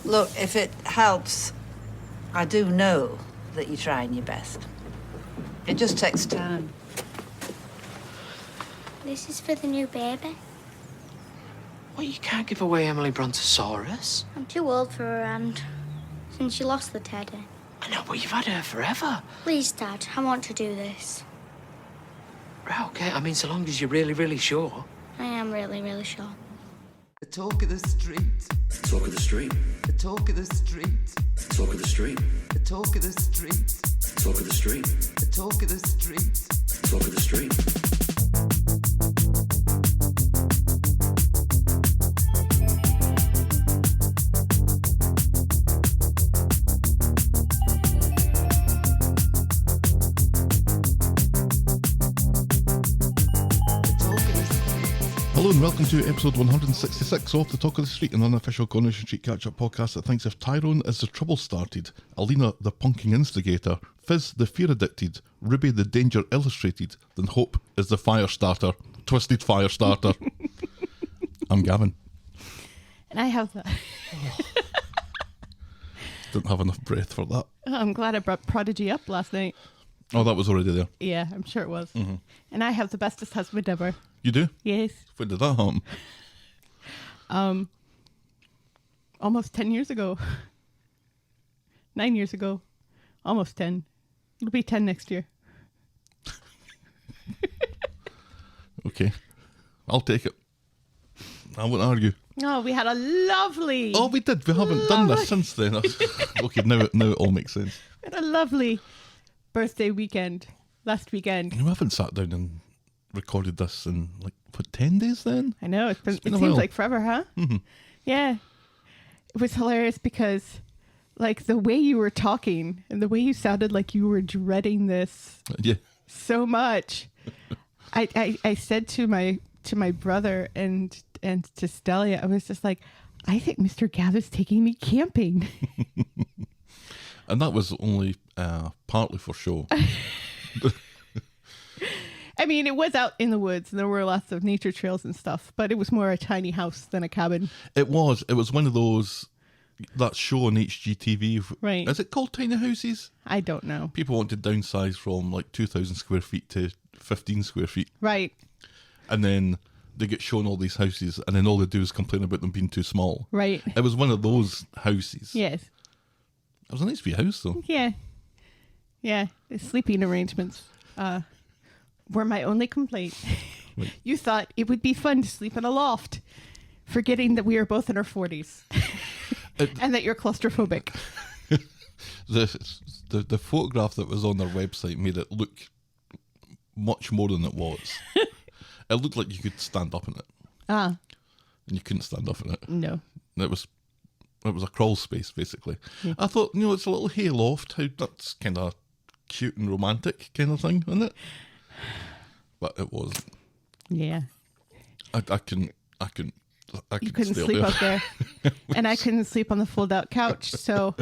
Look, if it helps, I do know that you're trying your best. It just takes time. This is for the new baby. Well, you can't give away Emily Brontësaurus. I'm too old for her hand, since she lost the teddy. I know, but you've had her forever. Please, Dad, I want to do this. Right, okay, I mean, so long as you're really, really sure. I am really, really sure. The talk of the street. Talk of the street. The talk of the street. Talk of the street. The talk of the street. Talk of the street. The talk of the street. Talk of the street. Hello and welcome to episode 166 of The Talk of the Street, an unofficial Coronation Street catch-up podcast that thinks of Tyrone as the trouble started, Alina the punking instigator, Fizz the fear addicted, Ruby the danger illustrated, then Hope is the fire starter, twisted fire starter. I'm Gavin. And I have that. Didn't have enough breath for that. I'm glad I brought Prodigy up last night. Oh, that was already there. Yeah, I'm sure it was. Mm-hmm. And I have the bestest husband ever. You do? Yes. When did that happen? Almost 10 years ago. 9 years ago. Almost 10. It'll be 10 next year. Okay. I'll take it. I won't argue. Oh, we had a lovely... Oh, we did. We haven't done this since then. Okay, now it all makes sense. We had a lovely birthday weekend. Last weekend. We haven't sat down and recorded this in, 10 days then? I know. It a seems while. like forever, huh? Mm-hmm. Yeah. It was hilarious because, the way you were talking and the way you sounded like you were dreading this Yeah. so much. I said to my brother and to Stelia, I was just like, I think Mr. Gav is taking me camping. And that was only partly for show. I mean, it was out in the woods and there were lots of nature trails and stuff, but it was more a tiny house than a cabin. It was one of those, that show on HGTV. Right. Is it called Tiny Houses? I don't know. People want to downsize from 2,000 square feet to 15 square feet. Right. And then they get shown all these houses and then all they do is complain about them being too small. Right. It was one of those houses. Yes. It was a nice wee house though. Yeah. Yeah. The sleeping arrangements were my only complaint. Right. You thought it would be fun to sleep in a loft, forgetting that we are both in our 40s and that you're claustrophobic. The photograph that was on their website made it look much more than it was. It looked like you could stand up in it. Ah. And you couldn't stand up in it. No. It was a crawl space, basically. Yeah. I thought, it's a little hay loft. That's kind of cute and romantic kind of thing, isn't it? But it wasn't. Yeah. I couldn't You couldn't stay sleep up up there. And I couldn't sleep on the fold-out couch. So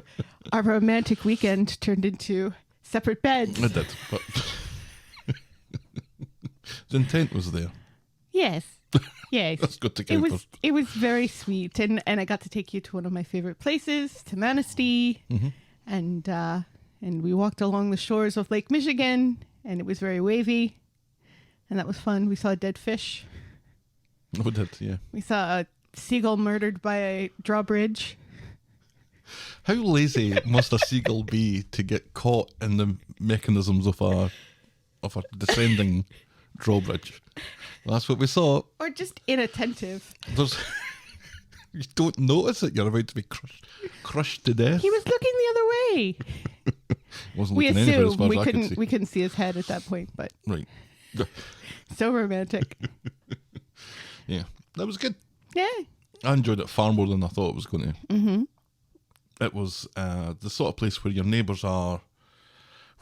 our romantic weekend turned into separate beds. I did, but the intent was there. Yes. Yes. That's good to go. It was very sweet. And I got to take you to one of my favorite places, to Manistee. Mm-hmm. And we walked along the shores of Lake Michigan. And it was very wavy. And that was fun. We saw a dead fish. We did, yeah. We saw a seagull murdered by a drawbridge. How lazy must a seagull be to get caught in the mechanisms of a descending drawbridge? That's what we saw. Or just inattentive. You don't notice it. You're about to be crushed to death. He was looking the other way. Wasn't We looking anywhere as assumed far we as I could see. couldn't see his head at that point, but Right. so romantic. Yeah, that was good. Yeah. I enjoyed it far more than I thought it was going to. Mm-hmm. It was the sort of place where your neighbours are,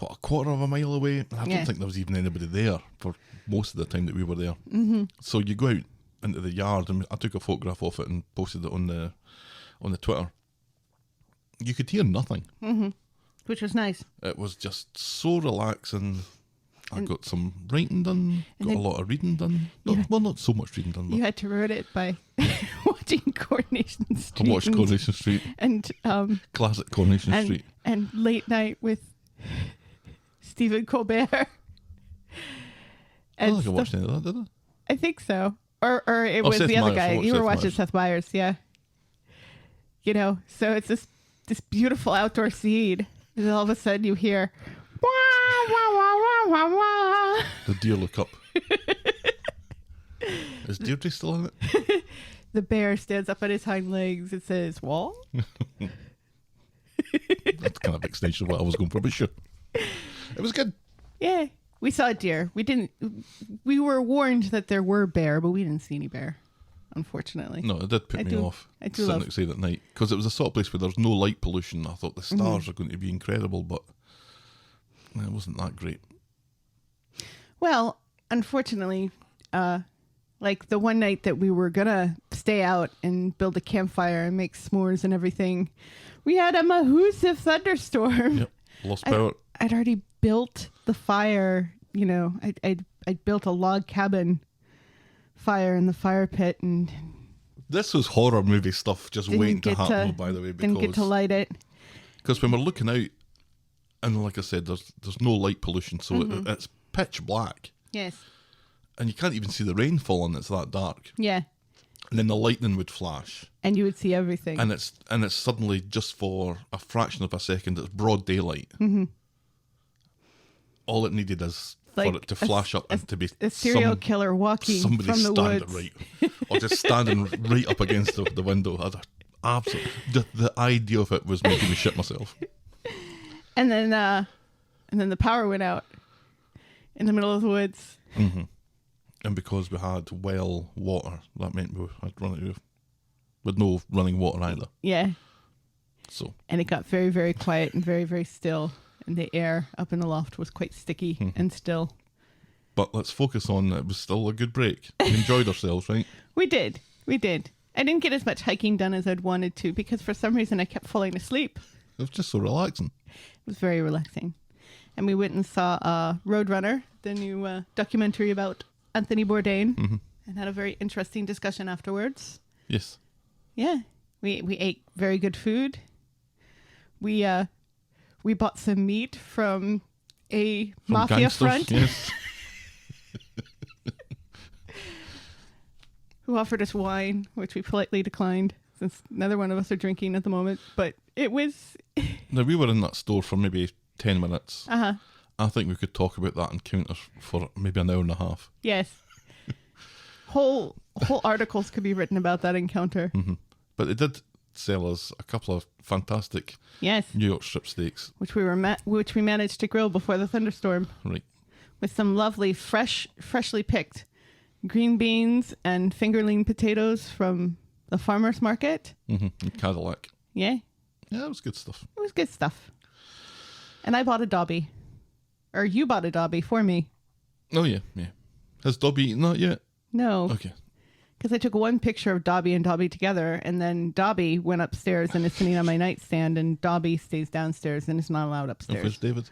a quarter of a mile away. I don't think there was even anybody there for most of the time that we were there. Mm-hmm. So you go out into the yard, and I took a photograph of it and posted it on the Twitter. You could hear nothing. Mm-hmm. Which was nice. It was just so relaxing. I got some writing done, got a lot of reading done. Not so much reading done, but You had to ruin it by watching Coronation Street. I watched Coronation Street. And Classic Coronation Street. And Late Night with Stephen Colbert. I don't think I watched any of that, did I? I think so. Or it was Seth the other Meyers. guy. I watched You were Seth watching Meyers. Seth Meyers, yeah. You know, so it's this beautiful outdoor scene. And then all of a sudden you hear, wah, wah, wah, wah, wah, wah. The deer look up. Is Deirdre still in it? The bear stands up on his hind legs and says, "Wall." That's kind of extension of what I was going for, but sure. It was good. Yeah, we saw a deer. We were warned that there were bear, but we didn't see any bear, unfortunately. No, it did put me off I do sitting love. outside at night because it was a sort of place where there's no light pollution. I thought the stars are going to be incredible, but it wasn't that great. Well, unfortunately, like the one night that we were gonna stay out and build a campfire and make s'mores and everything, we had a massive thunderstorm. Yep, lost power. I'd already built the fire. You know, I'd built a log cabin fire in the fire pit and This was horror movie stuff just waiting to happen, by the way, didn't get to light it. because when we're looking out, and like I said, there's no light pollution, so it's pitch black, Yes. and you can't even see the rain falling. It's that dark, Yeah. and then the lightning would flash, And you would see everything. and it's suddenly just for a fraction of a second, it's broad daylight. All it needed is for Like it to flash up and to be a serial killer walking somebody from the standing woods. right, or just standing right up against the window. The idea of it was making me shit myself. And then the power went out in the middle of the woods. And because we had well water, that meant we had run out of, with no running water either. Yeah. So And it got very, very quiet and very, very still. And the air up in the loft was quite sticky and still. but let's focus on, it was still a good break. We enjoyed ourselves, right? We did. I didn't get as much hiking done as I'd wanted to because for some reason I kept falling asleep. It was just so relaxing. It was very relaxing. And we went and saw Roadrunner, the new documentary about Anthony Bourdain, and had a very interesting discussion afterwards. Yes. Yeah. We ate very good food. We bought some meat from a From mafia gangsters, front yes. who offered us wine, which we politely declined since neither one of us are drinking at the moment. But it was... Now, we were in that store for maybe 10 minutes. Uh-huh. I think we could talk about that encounter for maybe an hour and a half. Yes. Whole articles could be written about that encounter. But they did sell us a couple of fantastic Yes. New York strip steaks. Which we managed to grill before the thunderstorm Right. with some lovely freshly picked green beans and fingerling potatoes from the farmer's market. In Cadillac. Yeah. Yeah, it was good stuff. It was good stuff. And I bought a Dobby. Or you bought a Dobby for me. Oh, yeah. Has Dobby eaten that yet? No. Okay. Because I took one picture of Dobby and Dobby together, and then Dobby went upstairs and is sitting on my nightstand, and Dobby stays downstairs and is not allowed And upstairs. where's David?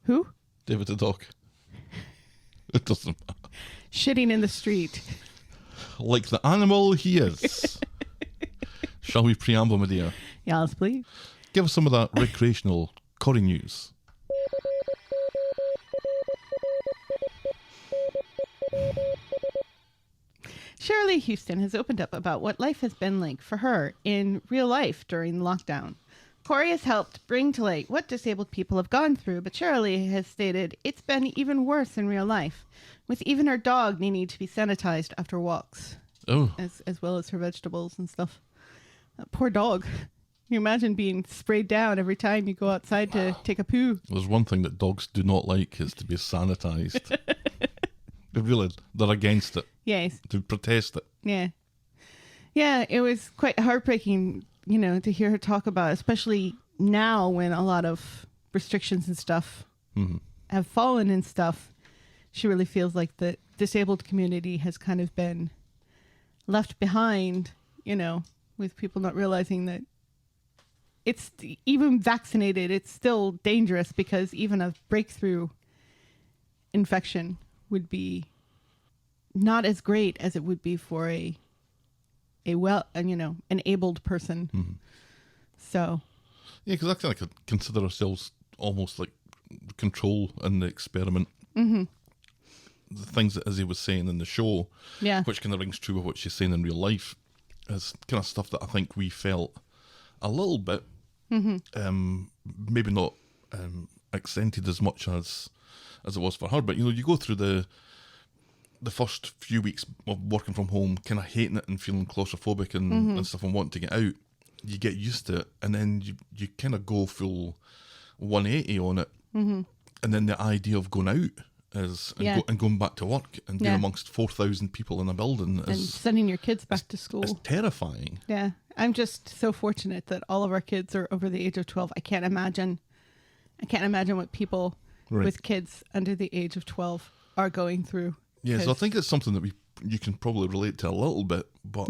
Who? David the dog. It doesn't matter. Shitting in the street. Like the animal he is. Shall we preamble, my dear? Yes, please. Give us some of that recreational corrie news. Shirley Houston has opened up about what life has been like for her in real life during lockdown. Corrie has helped bring to light what disabled people have gone through, but Shirley has stated it's been even worse in real life, with even her dog needing to be sanitized after walks, Oh, as well as her vegetables and stuff. Poor dog. Can you imagine being sprayed down every time you go outside to take a poo? there's one thing that dogs do not like is to be sanitized. They're against it. Yes. To protest it. Yeah. Yeah, it was quite heartbreaking, to hear her talk about, especially now when a lot of restrictions and stuff have fallen and stuff. She really feels like the disabled community has kind of been left behind, with people not realizing that it's even vaccinated, it's still dangerous because even a breakthrough infection would be not as great as it would be for a an abled person. Mm-hmm. So Yeah, because I kind of consider ourselves almost like control in the experiment. mm-hmm. The things that Izzy was saying in the show, Yeah. which kind of rings true with what she's saying in real life, is kind of stuff that I think we felt a little bit, maybe not accented as much as it was for her. But you go through the first few weeks of working from home, kind of hating it and feeling claustrophobic and stuff and wanting to get out. You get used to it, and then you kind of go full 180 on it, and then the idea of going out and going back to work and being amongst 4,000 people in a building and sending your kids back to school. It's terrifying. Yeah. I'm just so fortunate that all of our kids are over the age of 12. I can't imagine what people with kids under the age of 12 are going through. Yeah, so I think it's something that you can probably relate to a little bit, but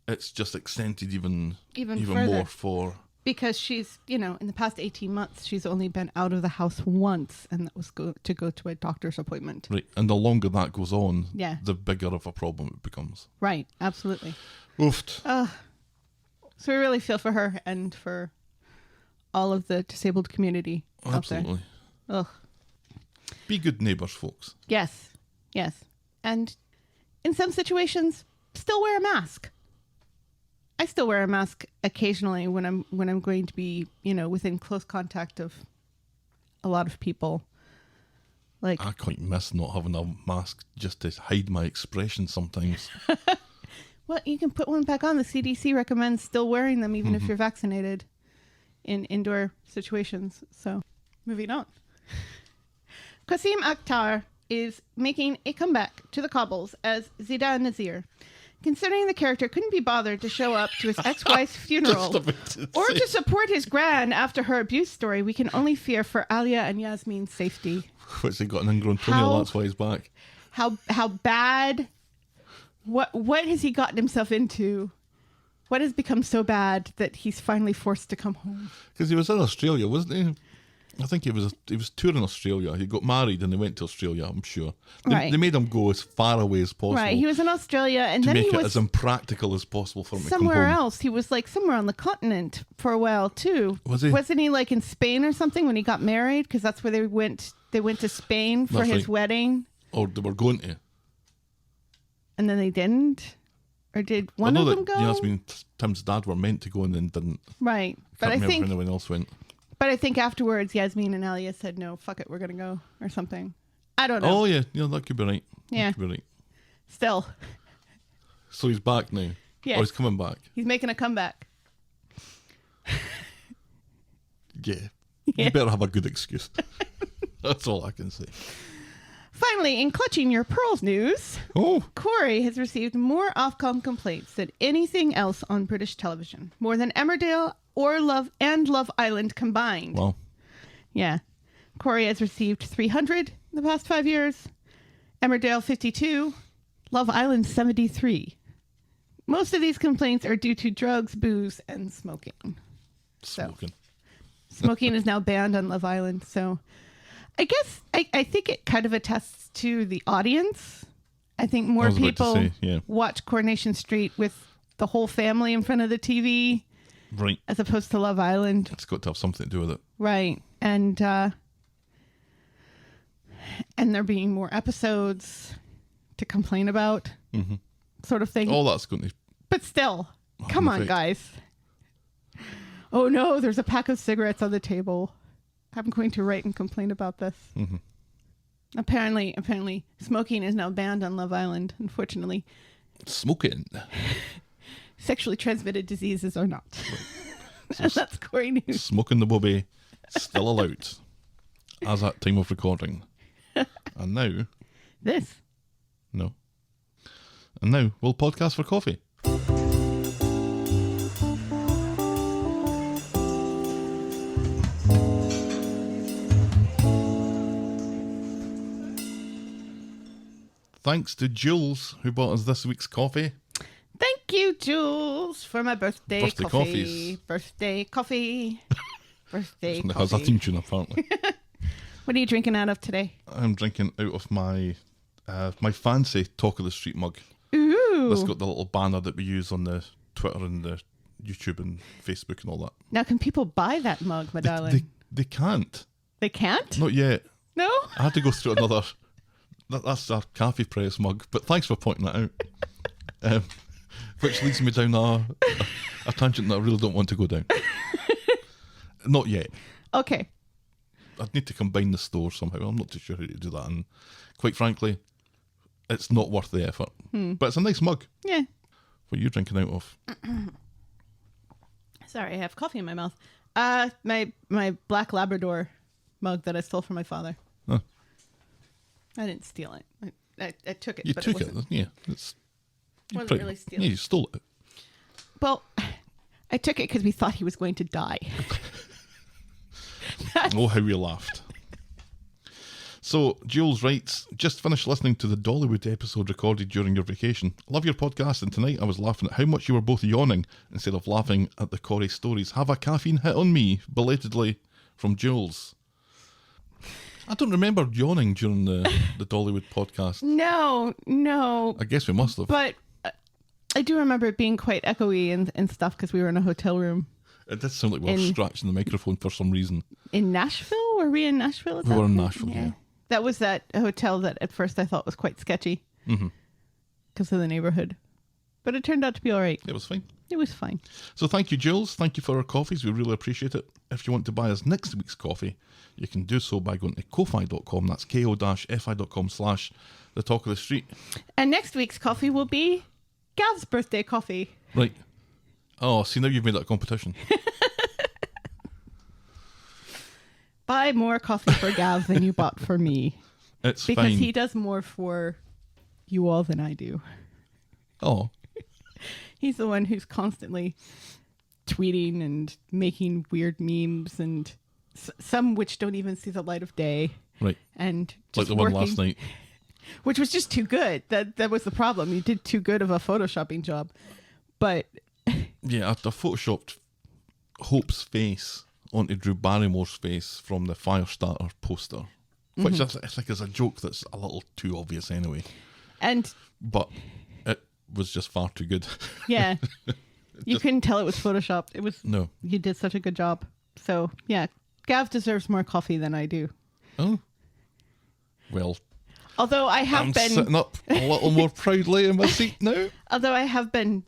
it's just accented even more for... Because she's, in the past 18 months, she's only been out of the house once, and that was to go to a doctor's appointment. Right, and the longer that goes on, Yeah. the bigger of a problem it becomes. Right, absolutely. Oofed. So we really feel for her and for all of the disabled community out there. Absolutely. Ugh. Be good neighbours, folks. Yes, yes. And in some situations, still wear a mask. I still wear a mask occasionally when I'm going to be, within close contact of a lot of people. Like, I quite miss not having a mask just to hide my expression sometimes. well, you can put one back on. The CDC recommends still wearing them even if you're vaccinated in indoor situations. So, moving on. Qasim Akhtar is making a comeback to the cobbles as Zida Nazir. Considering the character couldn't be bothered to show up to his ex-wife's funeral or to support his gran after her abuse story, we can only fear for Alia and Yasmin's safety. What's he got an ingrown toenail? That's why he's back. How bad? What has he gotten himself into? What has become so bad that he's finally forced to come home? Because he was in Australia, wasn't he? I think he was touring Australia. He got married and they went to Australia, I'm sure. They made him go as far away as possible. Right, he was in Australia and to then make he it was as impractical as possible for him to come somewhere home. else. He was like somewhere on the continent for a while too. Was he? Wasn't he like in Spain or something when he got married? Because that's where they went. They went to Spain for his wedding. Or they were going to. And then they didn't? Or did one of them go? Yasmin, Tim's dad were meant to go and then didn't. Right. But Can't I remember think if anyone else went. But I think afterwards, Yasmin and Alia said, no, fuck it, we're going to go, or something. I don't know. Oh, yeah, that could be right. Yeah. That could be right. Still. So he's back now? Yes. Or he's coming back? He's making a comeback. Yeah. You better have a good excuse. That's all I can say. Finally, in clutching your pearls news, Corrie has received more Ofcom complaints than anything else on British television. More than Emmerdale or Love Island combined. Wow. Yeah. Corrie has received 300 in the past 5 years. Emmerdale 52. Love Island 73. Most of these complaints are due to drugs, booze, and smoking. Smoking. Smoking is now banned on Love Island. So I guess I think it kind of attests to the audience. I think more people watch Coronation Street with the whole family in front of the TV. Right. As opposed to Love Island. It's got to have something to do with it. Right. And there being more episodes to complain about, sort of thing. All that's going to... But still, come on, guys. Oh no, there's a pack of cigarettes on the table. I'm going to write and complain about this. Apparently, smoking is now banned on Love Island, unfortunately. Smoking. Sexually transmitted diseases are not. So that's Corrie news. Smoking the bobby, still allowed. As at time of recording. And now... This. No. And now, we'll podcast for coffee. Thanks to Jules, who bought us this week's coffee. Thank you, Jules, for my birthday coffee. Coffees. Birthday coffee. Birthday It coffee. has a theme tune, apparently. What are you drinking out of today? I'm drinking out of my my fancy Talk of the Street mug. Ooh. That's got the little banner that we use on the Twitter and the YouTube and Facebook and all that. Now, can people buy that mug, my darling? They can't. They can't? Not yet. No? I had to go through another... That's our Cafe Press mug, but thanks for pointing that out. Which leads me down a tangent that I really don't want to go down. Not yet. Okay. I'd need to combine the store somehow. I'm not too sure how to do that. And quite frankly, it's not worth the effort. But it's a nice mug. Yeah. What are you drinking out of? Sorry, I have coffee in my mouth. My black Labrador mug that I stole from my father. Huh. I didn't steal it. I took it. You but took it it. wasn't, Yeah. It's wasn't really stealing. Yeah, you stole it. Well, I took it because we thought he was going to die. Oh, how we laughed. So, Jules writes, just finished listening to the Dollywood episode recorded during your vacation. Love your podcast, and tonight I was laughing at how much you were both yawning instead of laughing at the Corrie stories. Have a caffeine hit on me, belatedly, from Jules. I don't remember yawning during the Dollywood podcast. No. I guess we must have. But I do remember it being quite echoey and stuff because we were in a hotel room. It did sound like we were scratching the microphone for some reason. In Nashville? Were we in Nashville at We that were in point? Nashville, yeah. That was that hotel that at first I thought was quite sketchy because of the neighborhood. But it turned out to be all right. It was fine. It was fine. So thank you, Jules. Thank you for our coffees. We really appreciate it. If you want to buy us next week's coffee, you can do so by going to ko-fi.com. That's ko-fi.com/the Talk of the Street. And next week's coffee will be Gav's birthday coffee. Right. Oh, see, now you've made that a competition. Buy more coffee for Gav than you bought for me. It's because fine. he does more for you all than I do. Oh, He's the one who's constantly tweeting and making weird memes and some which don't even see the light of day. right. And Like just the one working, last night. which was just too good. That was the problem. You did too good of a photoshopping job. But Yeah, I photoshopped Hope's face onto Drew Barrymore's face from the Firestarter poster, which I think is a joke that's a little too obvious anyway. and But it was just far too good. yeah, you couldn't tell it was photoshopped. It was No. You did such a good job. So yeah, Gav deserves more coffee than I do. Oh. Well, Although I have I'm been sitting up a little more proudly in my seat now. Although I have been,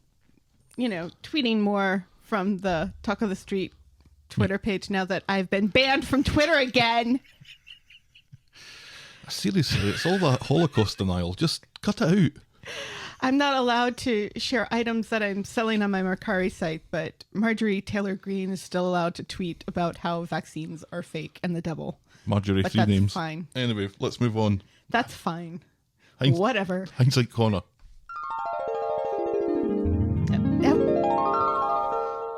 tweeting more from the Talk of the Street Twitter page now that I've been banned from Twitter again. Seriously, it's all that Holocaust denial. Just cut it out. I'm not allowed to share items that I'm selling on my Mercari site, but Marjorie Taylor Greene is still allowed to tweet about how vaccines are fake and the devil. Marjorie, But 3 that's names. fine. Anyway, let's move on. That's fine. Hinds- Whatever. Hindsight corner.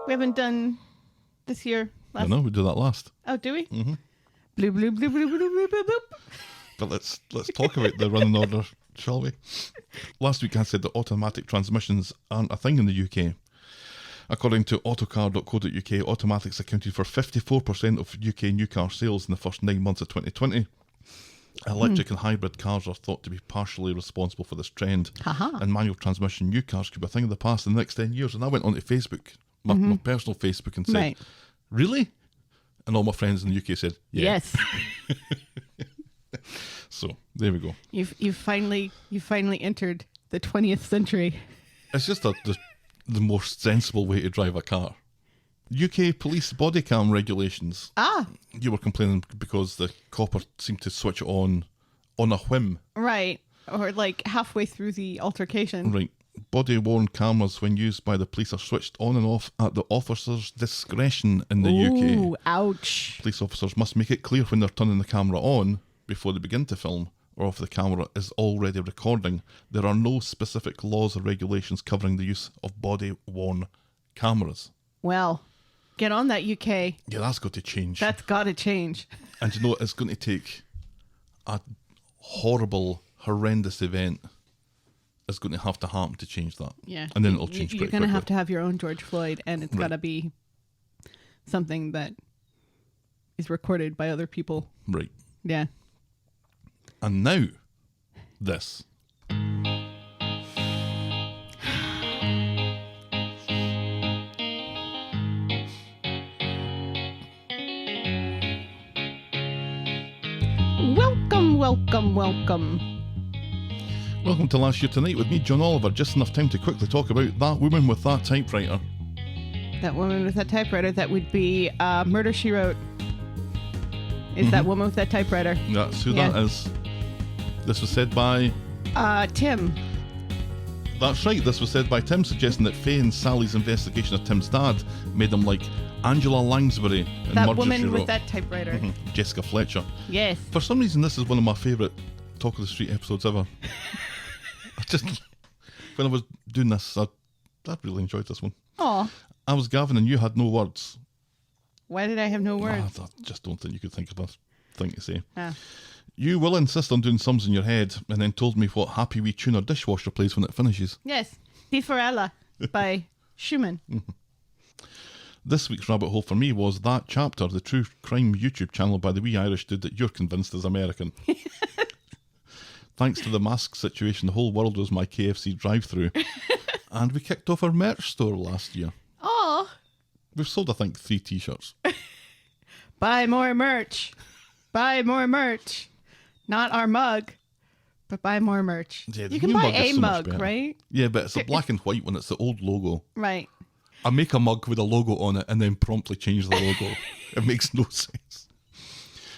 We haven't done this year. I know, we do that last. Oh, do we? Mm-hmm. Bloop, bloop, bloop, bloop, bloop, bloop, bloop, bloop. But let's talk about the running order, shall we? Last week I said that automatic transmissions aren't a thing in the UK. According to autocar.co.uk, automatics accounted for 54% of UK new car sales in the first 9 months of 2020. Electric and hybrid cars are thought to be partially responsible for this trend. Haha. And manual transmission new cars could be a thing of the past in the next 10 years. And I went onto Facebook, my personal Facebook, and said, Right. Really? And all my friends in the UK said, yeah. Yes. So, there we go. You've finally entered the 20th century. It's just the most sensible way to drive a car. UK police body cam regulations. Ah, You were complaining because the copper seemed to switch on a whim. right. Or like halfway through the altercation. Right. Body-worn cameras, when used by the police, are switched on and off at the officer's discretion in the Ooh, UK. ouch. Police officers must make it clear when they're turning the camera on before they begin to film, or if the camera is already recording. There are no specific laws or regulations covering the use of body-worn cameras. Well, get on that, UK. Yeah, that's got to change. That's got to change. And you know, it's going to take a horrible, horrendous event is going to have to happen to change that. Yeah. And then it'll change You're pretty going to have quickly. to have your own George Floyd, and it's got to be something that is recorded by other people. Right. Yeah. And now, this. Welcome, welcome, welcome. Welcome to Last Year Tonight with me, John Oliver. Just enough time to quickly talk about that woman with that typewriter. That woman with that typewriter, that would be Murder, She Wrote. Is that woman with that typewriter. That's who that is. This was said by... Tim. That's right, this was said by Tim, suggesting that Faye and Sally's investigation of Tim's dad made him like Angela Lansbury in That Murder, She woman with Wrote. that typewriter. Jessica Fletcher. Yes. For some reason, this is one of my favourite Talk of the Street episodes ever. When I was doing this, I really enjoyed this one. Aw. I was Gavin and you had no words. Why did I have no words? I just don't think you could think of a thing to say. Ah. You will insist on doing sums in your head and then told me what happy wee tune or dishwasher plays when it finishes. Yes. Die Forella by Schumann. This week's rabbit hole for me was that chapter, the true crime YouTube channel by the wee Irish dude that you're convinced is American. Thanks to the mask situation, the whole world was my KFC drive-through. And we kicked off our merch store last year. Oh. We've sold, I think, 3 t-shirts. Buy more merch. Buy more merch. Not our mug, but buy more merch. Yeah, the you can new buy mug is a so much mug, better. right? Yeah, but it's a black and white one. It's the old logo. Right. I make a mug with a logo on it and then promptly change the logo. It makes no sense.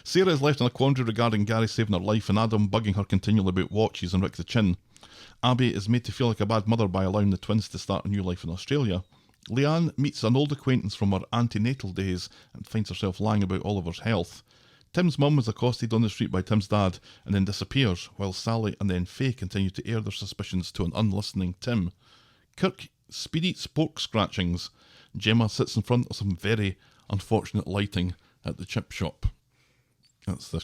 Sarah is left in a quandary regarding Gary saving her life and Adam bugging her continually about watches and Rick the Chin. Abby is made to feel like a bad mother by allowing the twins to start a new life in Australia. Leanne meets an old acquaintance from her antenatal days and finds herself lying about Oliver's health. Tim's mum is accosted on the street by Tim's dad and then disappears, while Sally and then Faye continue to air their suspicions to an unlistening Tim. Kirk speed eats pork scratchings. Gemma sits in front of some very unfortunate lighting at the chip shop. That's the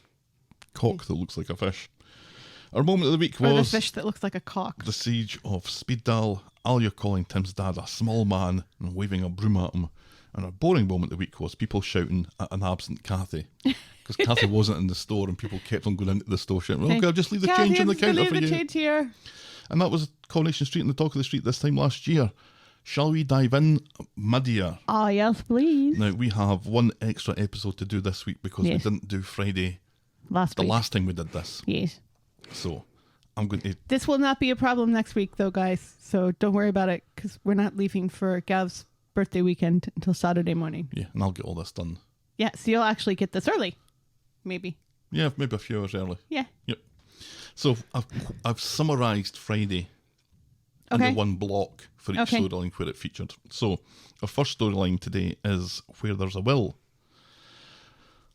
cock that looks like a fish. Our moment of the week Or the was fish that looks like a cock. the siege of Speed Daal. Alia calling Tim's dad a small man and waving a broom at him. And our boring moment of the week was people shouting at an absent Kathy. Because Kathy wasn't in the store and people kept on going into the store shouting, okay, I'll just leave the change on the counter for leave you. the change here. And that was Coronation Street and the Talk of the Street this time last year. Shall we dive in, my dear? Ah, yes, please. Now, we have one extra episode to do this week because Yes. we didn't do Friday Last the week. last time we did this. Yes. So, I'm going to... This will not be a problem next week, though, guys. So don't worry about it, because we're not leaving for Gav's birthday weekend until Saturday morning. Yeah, and I'll get all this done. Yeah, so you'll actually get this early. Maybe. Yeah, maybe a few hours early. Yeah. Yep. So, I've summarised Friday into Okay. one block for each Okay. storyline where it featured. So, our first storyline today is Where There's a Will.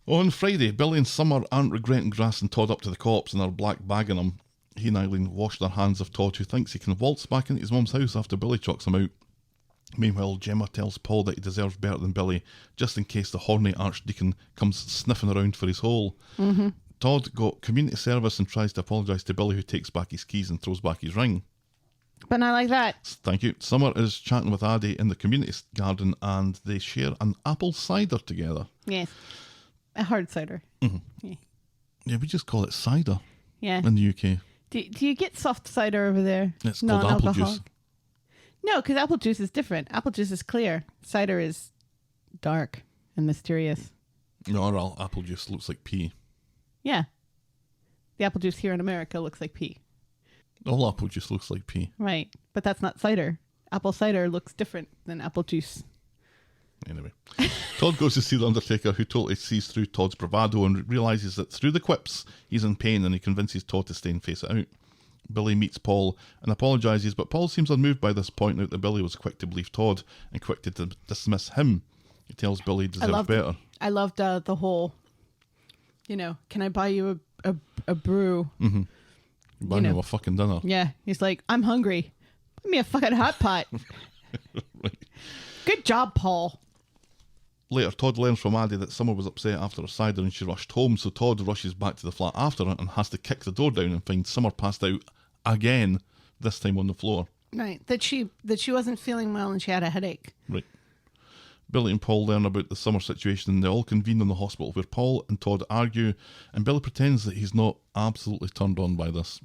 On Friday, Billy and Summer aren't regretting grassing Todd up to the cops and are black bagging him. He and Eileen wash their hands of Todd, who thinks he can waltz back into his mum's house after Billy chucks him out. Meanwhile, Gemma tells Paul that he deserves better than Billy, just in case the horny archdeacon comes sniffing around for his hole. Mm-hmm. Todd got community service and tries to apologise to Billy, who takes back his keys and throws back his ring. But not like that. Thank you. Summer is chatting with Aadi in the community garden and they share an apple cider together. Yes. A hard cider. Yeah, we just call it cider Yeah. in the UK. Do you get soft cider over there? It's called apple Non-alcoholic? juice. No, because apple juice is different. Apple juice is clear. Cider is dark and mysterious. No, our apple juice looks like pee. Yeah. The apple juice here in America looks like pee. All apple juice looks like pee. Right. But that's not cider. Apple cider looks different than apple juice. Anyway, Todd goes to see the Undertaker, who totally sees through Todd's bravado and realises that through the quips, he's in pain, and he convinces Todd to stay and face it out. Billy meets Paul and apologises, but Paul seems unmoved by this, pointing out that Billy was quick to believe Todd and quick to dismiss him. He tells Billy he deserves better. I loved the whole, can I buy you a brew? Buy me a fucking dinner. Yeah. He's like, I'm hungry. Buy me a fucking hot pot. Right. Good job, Paul. Later, Todd learns from Aadi that Summer was upset after her cider and she rushed home, so Todd rushes back to the flat after her and has to kick the door down and finds Summer passed out again, this time on the floor. Right. That she wasn't feeling well and she had a headache. Right. Billy and Paul learn about the summer situation and they all convene in the hospital where Paul and Todd argue and Billy pretends that he's not absolutely turned on by this.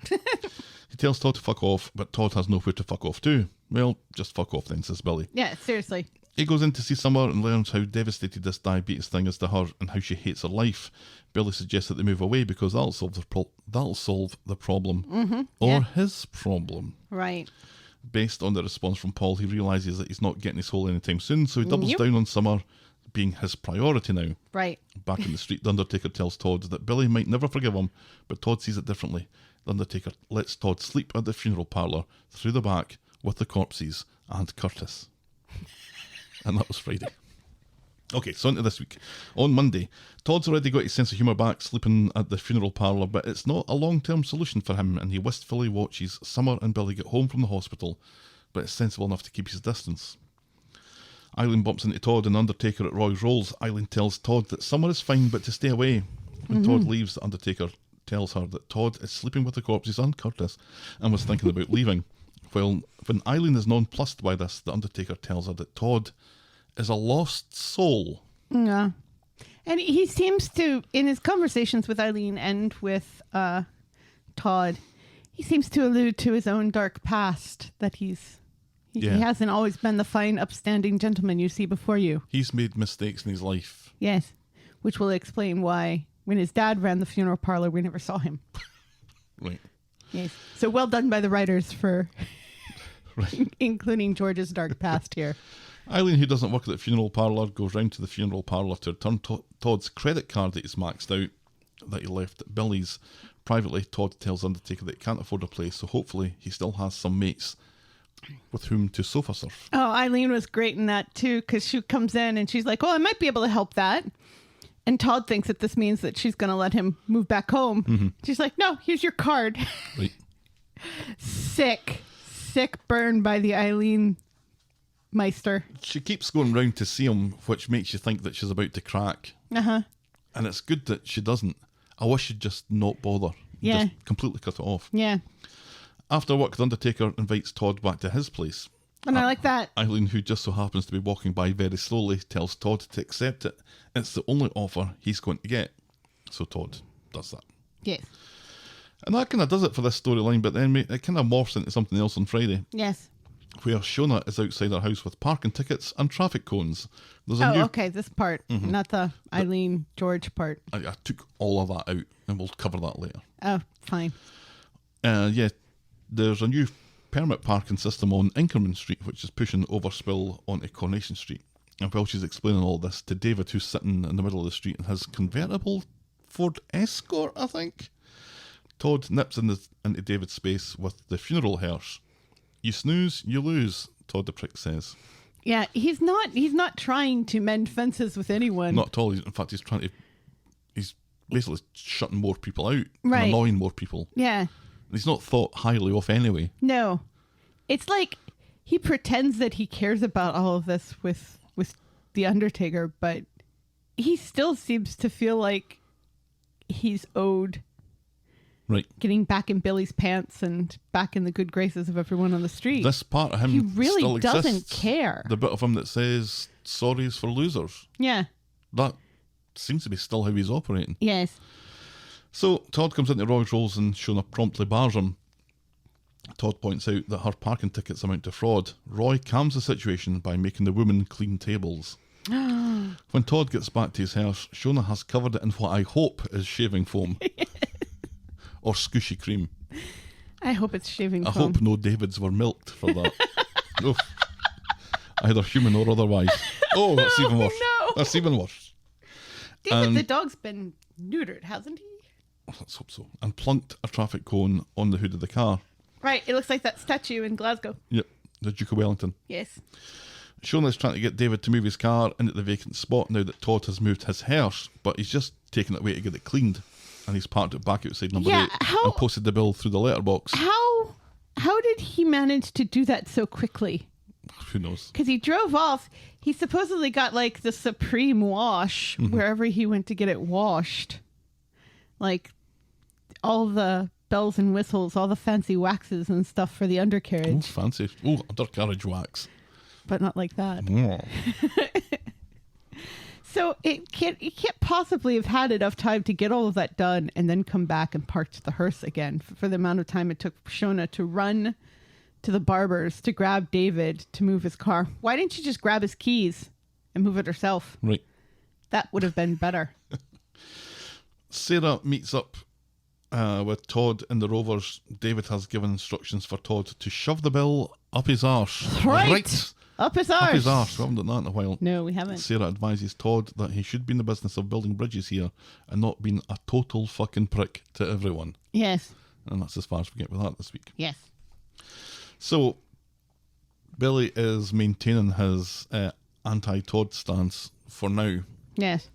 He tells Todd to fuck off, but Todd has nowhere to fuck off to. Well, just fuck off then, says Billy. Yeah, seriously. He goes in to see Summer and learns how devastated this diabetes thing is to her and how she hates her life. Billy suggests that they move away because that'll solve the problem. Or his problem. Right. Based on the response from Paul, he realises that he's not getting his hole anytime soon, so he doubles down on Summer being his priority now. Right. Back in the street, the Undertaker tells Todd that Billy might never forgive him, but Todd sees it differently. The Undertaker lets Todd sleep at the funeral parlour through the back with the corpses and Curtis. And that was Friday. Okay, so into this week. On Monday, Todd's already got his sense of humour back, sleeping at the funeral parlour, but it's not a long-term solution for him, and he wistfully watches Summer and Billy get home from the hospital, but is sensible enough to keep his distance. Eileen bumps into Todd and Undertaker at Roy's Rolls. Eileen tells Todd that Summer is fine, but to stay away. When Todd leaves, the Undertaker tells her that Todd is sleeping with the corpses and Curtis and was thinking about leaving. Well, when Eileen is nonplussed by this, the Undertaker tells her that Todd is a lost soul. Yeah. And he seems to, in his conversations with Eileen and with Todd, he seems to allude to his own dark past, that he hasn't always been the fine, upstanding gentleman you see before you. He's made mistakes in his life. Yes, which will explain why when his dad ran the funeral parlor, we never saw him. Right. Yes. So well done by the writers for including George's dark past here. Eileen, who doesn't work at the funeral parlour, goes round to the funeral parlour to return Todd's credit card that he's maxed out that he left at Billy's. Privately, Todd tells Undertaker that he can't afford a place, so hopefully he still has some mates with whom to sofa surf. Oh, Eileen was great in that too, because she comes in and she's like, oh, I might be able to help that. And Todd thinks that this means that she's going to let him move back home. She's like, no, here's your card. Right. Sick burn by the Eileen Meister. She keeps going round to see him, which makes you think that she's about to crack. And it's good that she doesn't. I wish she'd just not bother. Yeah. Just completely cut it off. Yeah. After work, the Undertaker invites Todd back to his place. And I like that. Eileen, who just so happens to be walking by very slowly, tells Todd to accept it. It's the only offer he's going to get. So Todd does that. Yes. And that kind of does it for this storyline, but then it kind of morphs into something else on Friday, Yes. where Shona is outside her house with parking tickets and traffic cones. There's a new... Okay, this part, not the Eileen George part. I took all of that out, and we'll cover that later. Oh, fine. Yeah, there's a new permit parking system on Inkerman Street, which is pushing overspill onto Coronation Street. And while she's explaining all this to David, who's sitting in the middle of the street in his convertible Ford Escort, I think, Todd nips into David's space with the funeral hearse. You snooze, you lose, Todd the prick says. Yeah, he's not trying to mend fences with anyone. Not at all. In fact, he's basically shutting more people out Right. and annoying more people. Yeah. He's not thought highly of anyway. No. It's like he pretends that he cares about all of this with the Undertaker, but he still seems to feel like he's owed Right. getting back in Billy's pants and back in the good graces of everyone on the street. This part of him He really still doesn't exists. care. The bit of him that says, sorry is for losers. Yeah. That seems to be still how he's operating. Yes. So Todd comes into Roy's Rolls and Shona promptly bars him. Todd points out that her parking tickets amount to fraud. Roy calms the situation by making the woman clean tables. When Todd gets back to his house, Shona has covered it in what I hope is shaving foam. Or squishy cream. I hope it's shaving I foam. hope no Davids were milked for that. Oof. Either human or otherwise. Oh, that's even worse. No. That's even worse. David the dog's been neutered, hasn't he? Let's hope so. And plunked a traffic cone on the hood of the car. Right, it looks like that statue in Glasgow. Yep, the Duke of Wellington. Yes. Shona's trying to get David to move his car into the vacant spot now that Todd has moved his hearse, but he's just taken it away to get it cleaned. And he's parked it back outside number 8 and posted the bill through the letterbox. How did he manage to do that so quickly? Who knows? Because he drove off. He supposedly got like the supreme wash wherever he went to get it washed. Like all the bells and whistles, all the fancy waxes and stuff for the Oh, undercarriage. fancy. Oh, undercarriage wax. But not like that. Oh. So it can't possibly have had enough time to get all of that done and then come back and park the hearse again for the amount of time it took Shona to run to the barber's to grab David to move his car. Why didn't you just grab his keys and move it herself? Right. That would have been better. Sarah meets up with Todd in the Rovers. David has given instructions for Todd to shove the bill up his arse. Right. Up his arse. Up his arse. We haven't done that in a while. No, we haven't. Sarah advises Todd that he should be in the business of building bridges here and not being a total fucking prick to everyone. Yes. And that's as far as we get with that this week. Yes. So, Billy is maintaining his anti-Todd stance for now. Yes.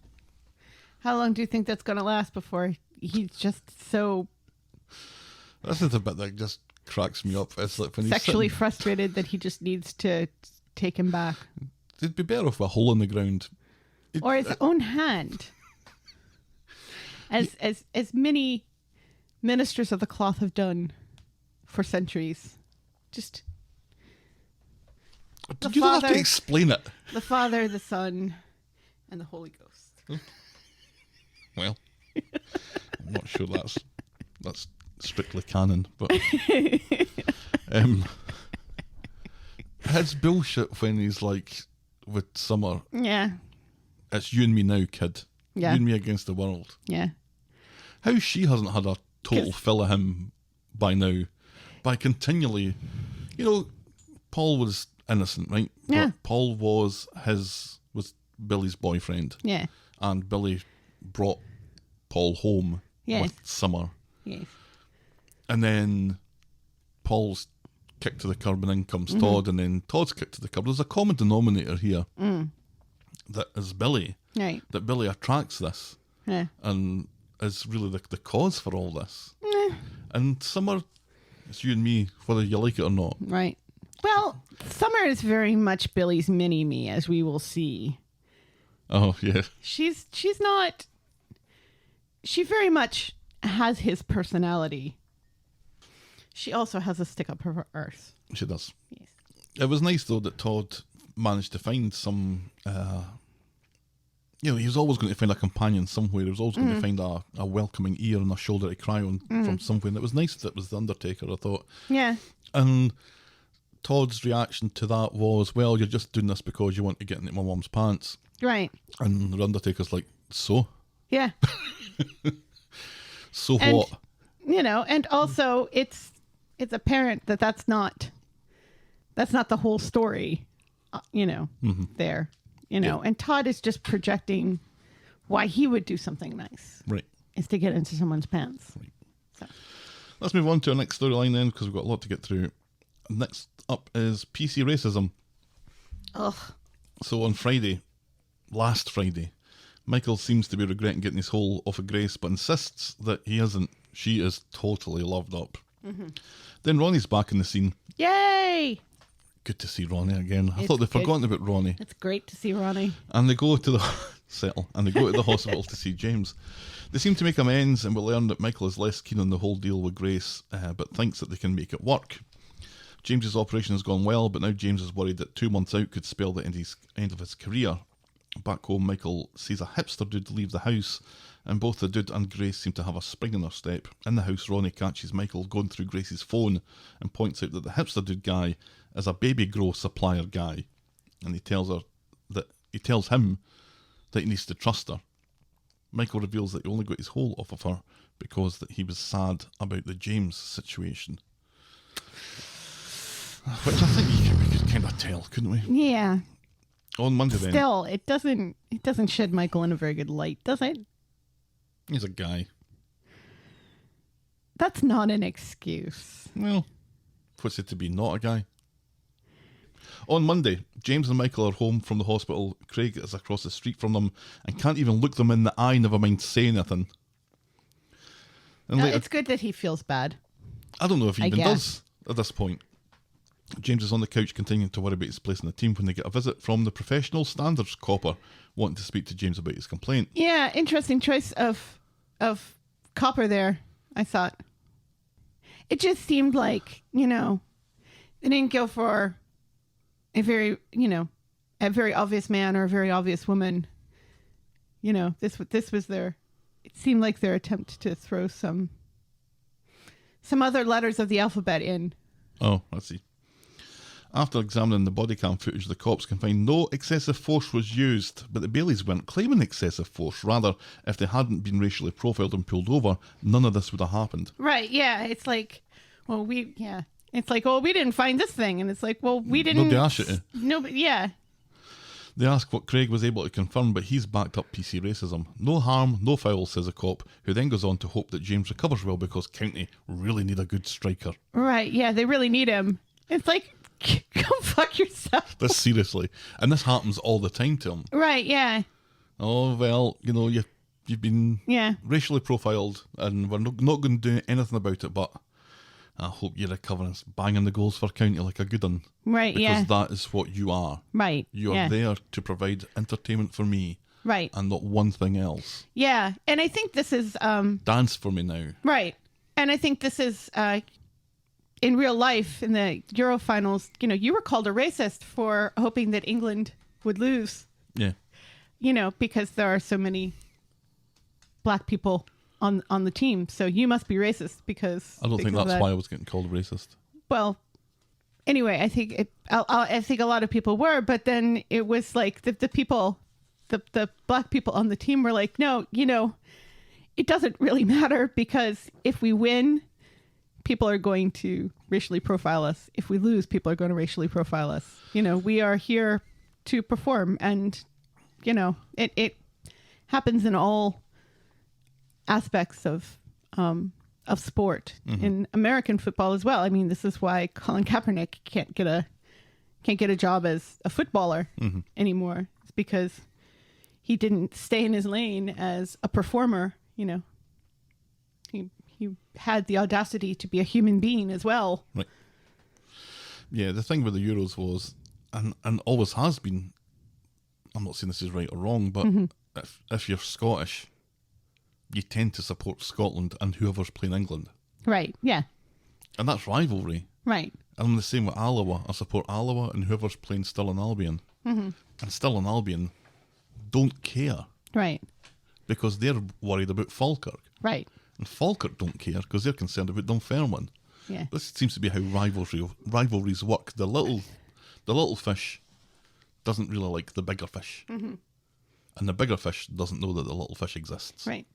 How long do you think that's going to last before he's just so This is the bit that just cracks me up. It's like when he's sexually sitting, frustrated that he just needs to take him back? it'd be better off with a hole in the ground. Or his own hand. As many ministers of the cloth have done for centuries. Just You the don't have father- to explain it. the Father, the Son, and the Holy Ghost. Well, I'm not sure that's strictly canon, but his bullshit when he's like with Summer, Yeah. it's you and me now, kid. Yeah. You and me against the world. Yeah. How she hasn't had a total fill of him by now, by continually, Paul was innocent, right? Yeah. But Paul was Billy's boyfriend. Yeah. And Billy brought Paul home Yes. with Summer. Yes. And then Paul's kicked to the curb and in comes Mm-hmm. Todd, and then Todd's kicked to the curb. There's a common denominator here that is Billy, Right. that Billy attracts this Yeah. and is really the cause for all this. And Summer, it's you and me, whether you like it or not. Right. Well, Summer is very much Billy's mini-me, as we will see. Oh, yeah. She's not... She very much has his personality. She also has a stick up her arse. She does. Yes. It was nice, though, that Todd managed to find some... he was always going to find a companion somewhere. He was always going to find a welcoming ear and a shoulder to cry on from somewhere. And it was nice that it was the Undertaker, I thought. Yeah. And Todd's reaction to that was, well, you're just doing this because you want to get into my mum's pants. Right. And the Undertaker's like, so? Yeah. So And- what? And also it's apparent that that's not the whole story, there, Yeah. and Todd is just projecting why he would do something nice Right. is to get into someone's pants. Let's move on to our next storyline then, because we've got a lot to get through. Next up is PC racism. Ugh. So on last Friday, Michael seems to be regretting getting his hole off of Grace, but insists that he isn't. She is totally loved up. Then Ronnie's back in the scene. Yay! Good to see Ronnie again. I It's thought they'd good. forgotten about Ronnie. It's great to see Ronnie. And they go to the hospital to see James. They seem to make amends, and we learn that Michael is less keen on the whole deal with Grace, but thinks that they can make it work. James's operation has gone well, but now James is worried that 2 months out could spell the end of his career. Back home, Michael sees a hipster dude leave the house, and both the dude and Grace seem to have a spring in their step. In the house, Ronnie catches Michael going through Grace's phone and points out that the hipster dude guy is a baby grow supplier guy, and he tells him that he needs to trust her. Michael reveals that he only got his hole off of her because that he was sad about the James situation. Which I think we could kind of tell, couldn't we? Yeah. On Monday then, Still, it doesn't shed Michael in a very good light, does it? he's a guy. That's not an excuse. Well, what's it to be not a guy? On Monday, James and Michael are home from the hospital. Craig is across the street from them and can't even look them in the eye, never mind say anything. And later, It's good that he feels bad. I don't know if he I even guess. does at this point. James is on the couch continuing to worry about his place in the team when they get a visit from the professional standards copper wanting to speak to James about his complaint. Yeah, interesting choice of copper there, I thought. It just seemed like, they didn't go for a very obvious man or a very obvious woman. You know, this was their. It seemed like their attempt to throw some other letters of the alphabet in. Oh, I see. After examining the body cam footage, the cops can find no excessive force was used, but the Baileys weren't claiming excessive force. Rather, if they hadn't been racially profiled and pulled over, none of this would have happened. Right, yeah. It's like, well, It's like, well, we didn't find this thing. And it's like, well, we didn't. Nobody asked you to. Nobody, yeah. They ask what Craig was able to confirm, but he's backed up PC racism. No harm, no foul, says a cop, who then goes on to hope that James recovers well because County really need a good striker. Right, yeah, they really need him. It's like, go fuck yourself. This seriously. And this happens all the time to him. Right, yeah. Oh, well, you know, you've been racially profiled and we're not going to do anything about it, but I hope you recover and banging the goals for County like a good one. Right, because that is what you are. Right. You are there to provide entertainment for me. Right. And not one thing else. Yeah, and I think this is... Dance for me now. Right. And I think this is... in real life, in the Euro finals, you know, you were called a racist for hoping that England would lose. Yeah. You know, because there are so many black people on the team. So you must be racist because... I don't think that's why I was getting called racist. Well, anyway, I think I think a lot of people were, but then it was like the people, the black people on the team were like, no, you know, it doesn't really matter because if we win, people are going to racially profile us. If we lose, people are going to racially profile us. You know, we are here to perform, and you know, it happens in all aspects of sport, in American football as well. I mean, this is why Colin Kaepernick can't get a job as a footballer anymore. It's because he didn't stay in his lane as a performer. You know, he had the audacity to be a human being as well. Right. Yeah, the thing with the Euros was, and always has been, I'm not saying this is right or wrong, but if you're Scottish, you tend to support Scotland and whoever's playing England. Right, yeah. And that's rivalry. Right. And I'm the same with Alloa. I support Alloa and whoever's playing Stirling Albion. And Stirling Albion don't care. Right. Because they're worried about Falkirk. Right. And Falkirk don't care because they're concerned about Dunfermline. Yeah. This seems to be how rivalries work. The little fish doesn't really like the bigger fish. And the bigger fish doesn't know that the little fish exists. Right.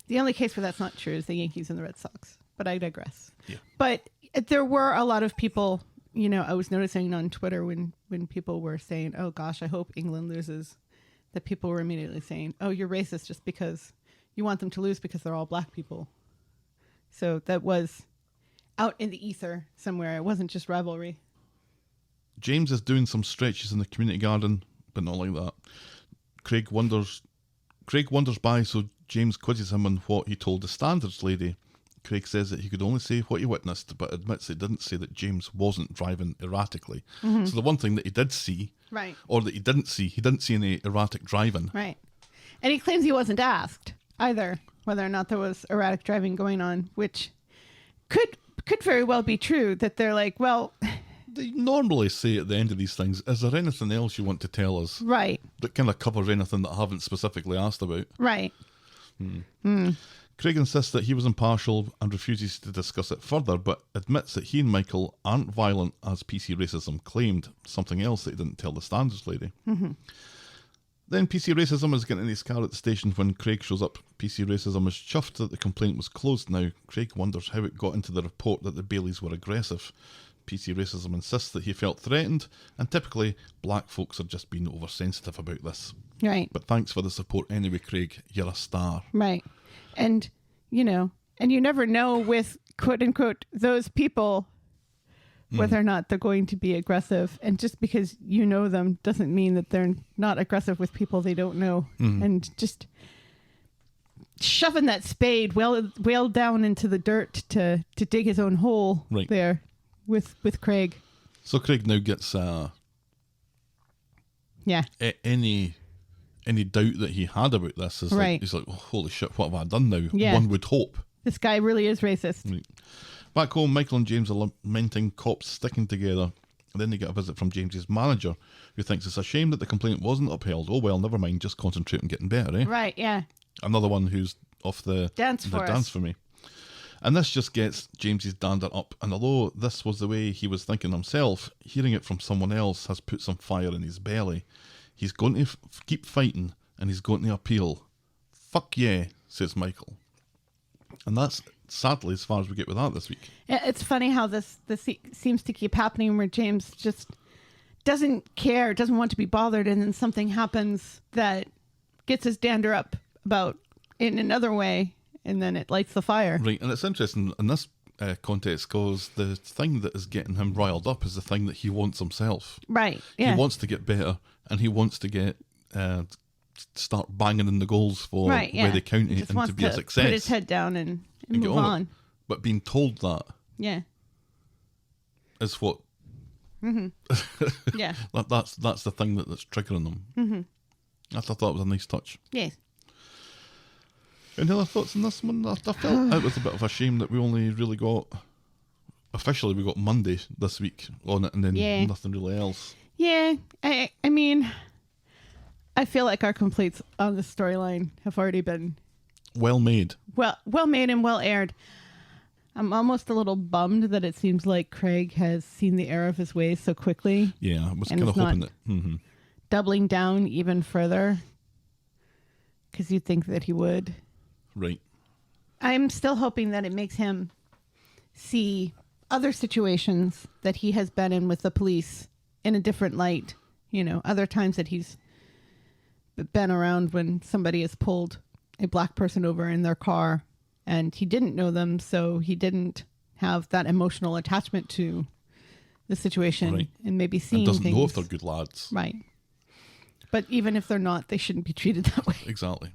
The only case where that's not true is the Yankees and the Red Sox. But I digress. Yeah. But there were a lot of people, you know, I was noticing on Twitter when people were saying, oh gosh, I hope England loses, that people were immediately saying, oh, you're racist just because you want them to lose because they're all black people. So that was out in the ether somewhere. It wasn't just rivalry. James is doing some stretches in the community garden, but not like that. Craig wonders by, so James quizzes him on what he told the standards lady. Craig says that he could only say what he witnessed, but admits he didn't say that James wasn't driving erratically. So the one thing that he did see, right, or that he didn't see any erratic driving. Right. And he claims he wasn't asked either whether or not there was erratic driving going on, which could very well be true, that they're like, well... They normally say at the end of these things, is there anything else you want to tell us? Right. That kind of covers anything that I haven't specifically asked about. Right. Craig insists that he was impartial and refuses to discuss it further, but admits that he and Michael aren't violent as PC racism claimed, something else that he didn't tell the standards lady. Then PC racism is getting in his car at the station when Craig shows up. PC racism is chuffed that the complaint was closed now. Craig wonders how it got into the report that the Baileys were aggressive. PC racism insists that he felt threatened, and typically black folks are just being oversensitive about this. Right. But thanks for the support anyway, Craig. You're a star. Right. And, you know, and you never know with quote unquote those people whether or not they're going to be aggressive. And just because you know them doesn't mean that they're not aggressive with people they don't know. And just shoving that spade well down into the dirt to dig his own hole there with Craig. So Craig now gets any doubt that he had about this is like, he's like, oh, holy shit, what have I done now? Yeah. One would hope. This guy really is racist. Right. Back home, Michael and James are lamenting cops sticking together. And then they get a visit from James's manager, who thinks it's a shame that the complaint wasn't upheld. Oh well, never mind, just concentrate on getting better, eh? Right, yeah. Another one who's off the Dance for me. And this just gets James's dander up. And although this was the way he was thinking himself, hearing it from someone else has put some fire in his belly. He's going to keep fighting, and he's going to appeal. Fuck yeah, says Michael. And that's sadly as far as we get with that this week. It's funny how this seems to keep happening, where James just doesn't care, doesn't want to be bothered, and then something happens that gets his dander up about in another way, and then it lights the fire. Right, and it's interesting in this context because the thing that is getting him riled up is the thing that he wants himself. Right, yeah. He wants to get better, and he wants to get start banging in the goals for right, yeah. Ready County Just and wants to be a success. Put his head down and get move on. it. But being told that Yeah. is what... Yeah. that's the thing that's triggering them. Mm-hmm. I thought that was a nice touch. Yes. Any other thoughts on this one? I felt it was a bit of a shame that we only really got... Officially, we got Monday this week on it, and then nothing really else. Yeah. I mean, I feel like our complaints on the storyline have already been... Well made. Well made and well aired. I'm almost a little bummed that it seems like Craig has seen the error of his ways so quickly. Yeah, I was and kind of hoping not that... doubling down even further, because you'd think that he would. Right. I'm still hoping that it makes him see other situations that he has been in with the police in a different light. You know, other times that he's been around when somebody has pulled a black person over in their car and he didn't know them, so he didn't have that emotional attachment to the situation. Right. And maybe seeing And doesn't things. know if they're good lads. Right. But even if they're not, they shouldn't be treated that way. Exactly.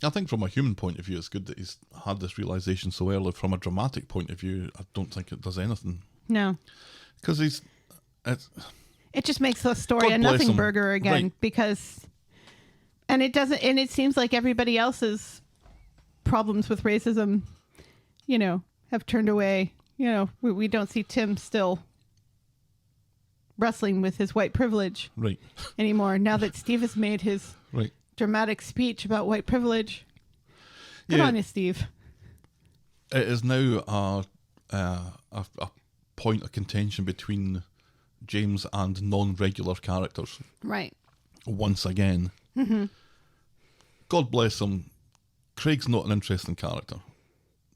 I think from a human point of view, it's good that he's had this realisation so early. From a dramatic point of view, I don't think it does anything. No. Because It just makes the story God a bless nothing him. burger again, Right. because... And it doesn't... And it seems like everybody else's problems with racism, you know, have turned away. You know, we don't see Tim still wrestling with his white privilege right. anymore. Now that Steve has made his Right. dramatic speech about white privilege. Good on you, Steve. It is now a point of contention between James and non-regular characters. Right. Once again. Mm-hmm. God bless him. Craig's not an interesting character.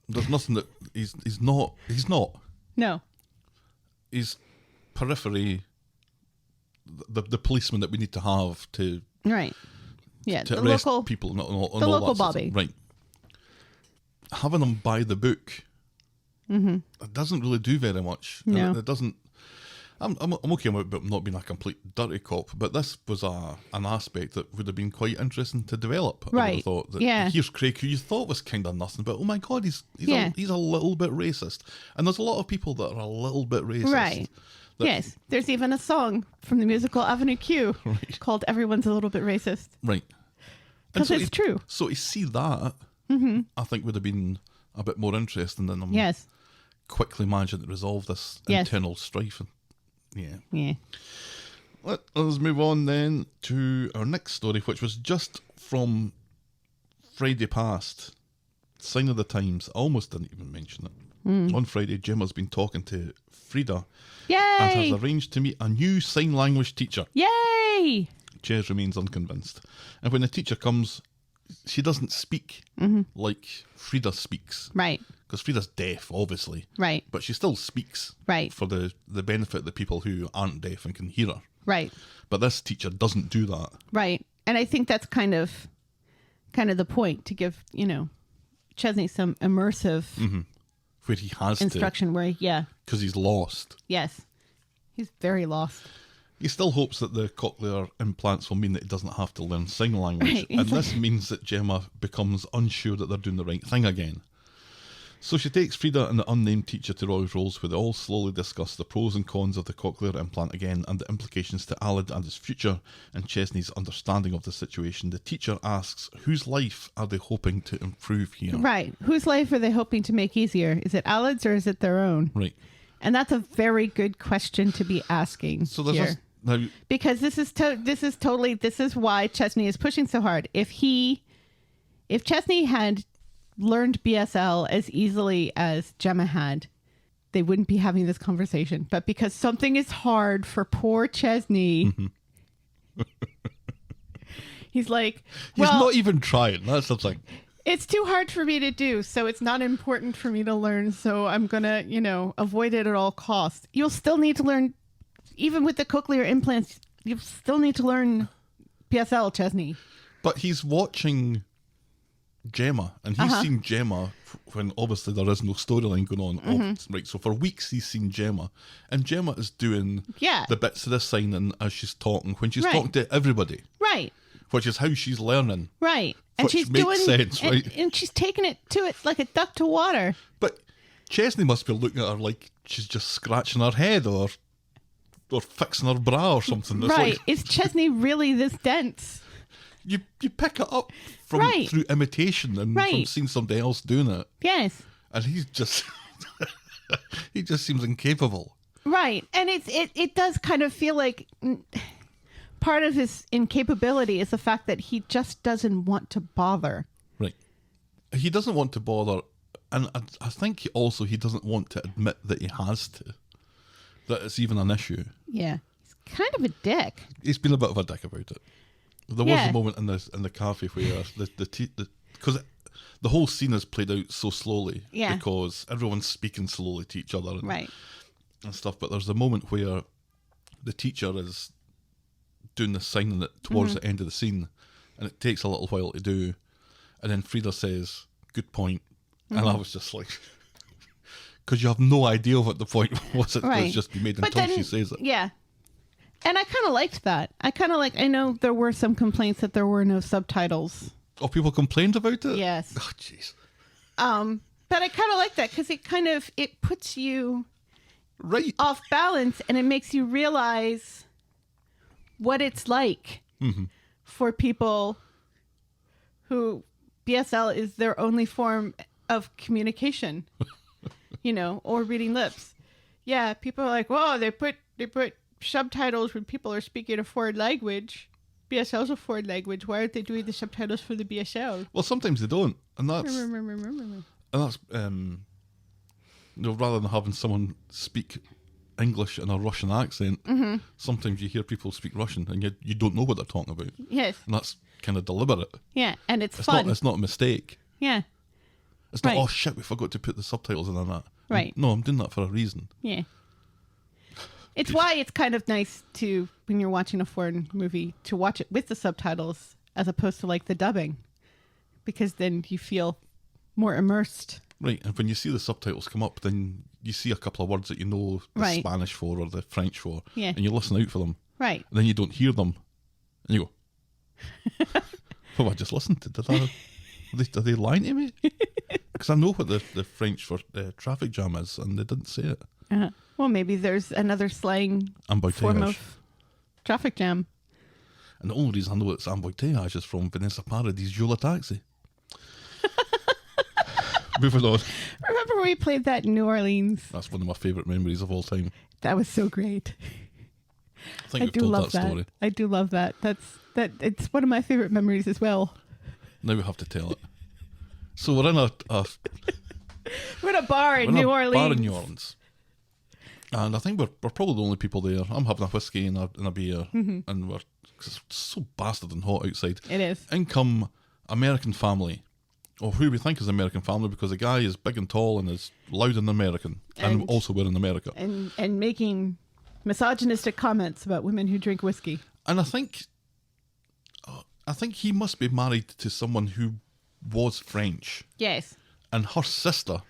There's nothing that he's not. No. He's periphery. The policeman that we need to have to Right. Yeah. to The arrest local people. And all the local that sort of Bobby. thing. Right. Having him by the book, it doesn't really do very much. No. And it doesn't. I'm okay about not being a complete dirty cop, but this was an aspect that would have been quite interesting to develop. I would have Right. thought that Yeah. here's Craig, who you thought was kind of nothing, but oh my God, he's Yeah. a little bit racist, and there's a lot of people that are a little bit racist. Right. that- Yes. There's even a song from the musical Avenue Q called Everyone's a Little Bit Racist. Right. And Because it's true. So to see that, I think would have been a bit more interesting than them Yes. quickly managing to resolve this Yes. internal strife. Yeah. Yeah. Let us move on then to our next story, which was just from Friday past. Sign of the times. I almost didn't even mention it. On Friday, Gemma's been talking to Frida and Yay! has arranged to meet a new sign language teacher. Yay! Ches remains unconvinced. And when the teacher comes, she doesn't speak like Frida speaks. Right. Because Frida's deaf, obviously. Right. But she still speaks. Right. For the benefit of the people who aren't deaf and can hear her. Right. But this teacher doesn't do that. Right. And I think that's kind of the point, to give, you know, Chesney some immersive Where he has instruction where, because he's lost. yes. He's very lost. He still hopes that the cochlear implants will mean that he doesn't have to learn sign language. Right. And this means that Gemma becomes unsure that they're doing the right thing again. So she takes Frida and the unnamed teacher to Roy's Rolls, where they all slowly discuss the pros and cons of the cochlear implant again and the implications to Alid and his future and Chesney's understanding of the situation. The teacher asks, whose life are they hoping to improve here? Right. Whose life are they hoping to make easier? Is it Alad's or is it their own? Right. And that's a very good question to be asking So there's here. this, now, Because this is why Chesney is pushing so hard. If Chesney had learned BSL as easily as Gemma had, they wouldn't be having this conversation. But because something is hard for poor Chesney, he's like, he's well, not even trying. That's the thing. it's too hard for me to do, so it's not important for me to learn, so I'm going to, avoid it at all costs. You'll still need to learn, even with the cochlear implants, you still need to learn BSL, Chesney. But he's watching Gemma, and he's seen Gemma when obviously there is no storyline going on. Right, so for weeks he's seen Gemma, and Gemma is doing the bits of the signing as she's talking, when she's talking to everybody. Right. Which is how she's learning. Right. And Which she's makes doing sense, right? And she's taking it to it like a duck to water. But Chesney must be looking at her like she's just scratching her head or fixing her bra or something. It's Right. like, Is Chesney really this dense? you pick it up from through imitation and from seeing somebody else doing it. Yes. And he's just he just seems incapable. Right. And it does kind of feel like part of his incapability is the fact that he just doesn't want to bother. Right. He doesn't want to bother, and I think he doesn't want to admit that he has to, that it's even an issue. Yeah. He's kind of a dick. He's been a bit of a dick about it. There was a moment in the cafe where because the whole scene is played out so slowly because everyone's speaking slowly to each other and stuff. But there's a moment where the teacher is doing the signing towards the end of the scene, and it takes a little while to do, and then Frida says, "Good point," and I was just like, because you have no idea what the point was. It was just be made until she says it. Yeah. And I kind of liked that. I know there were some complaints that there were no subtitles. Oh, people complained about it? Yes. Oh, jeez. But I kind of like that because it puts you right off balance, and it makes you realize what it's like for people who BSL is their only form of communication, or reading lips. Yeah, people are like, whoa, they put subtitles when people are speaking a foreign language. BSL's a foreign language. Why aren't they doing the subtitles for the BSL? Well, sometimes they don't, and that's rather than having someone speak English in a Russian accent, sometimes you hear people speak Russian and you don't know what they're talking about. Yes. And that's kind of deliberate. Yeah, and it's fun. It's not a mistake. Yeah. It's not, oh shit, we forgot to put the subtitles in on that. Right. No, I'm doing that for a reason. Yeah. It's why it's kind of nice to, when you're watching a foreign movie, to watch it with the subtitles as opposed to like the dubbing, because then you feel more immersed. Right, and when you see the subtitles come up, then you see a couple of words that you know the Spanish for or the French for, and you listen out for them. Right. And then you don't hear them, and you go, "Oh, I just listened to are they lying to me?" Because I know what the French for traffic jam is, and they didn't say it. Well, maybe there's another slang Embouteillage. form of traffic jam. And the only reason I know it's embouteillage is from Vanessa Paradis' Jola Taxi. Moving on. Remember when we played that in New Orleans? That's one of my favourite memories of all time. That was so great. I think we've told that story. I do love that. It's one of my favourite memories as well. Now we have to tell it. So we're in we're in a bar in New Orleans. And I think we're probably the only people there. I'm having a whiskey and a beer, and cause it's so bastard and hot outside. It is. In come American family, or who we think is American family, because the guy is big and tall and is loud and American, and also we're in America. And making misogynistic comments about women who drink whiskey. And I think he must be married to someone who was French. Yes. And her sister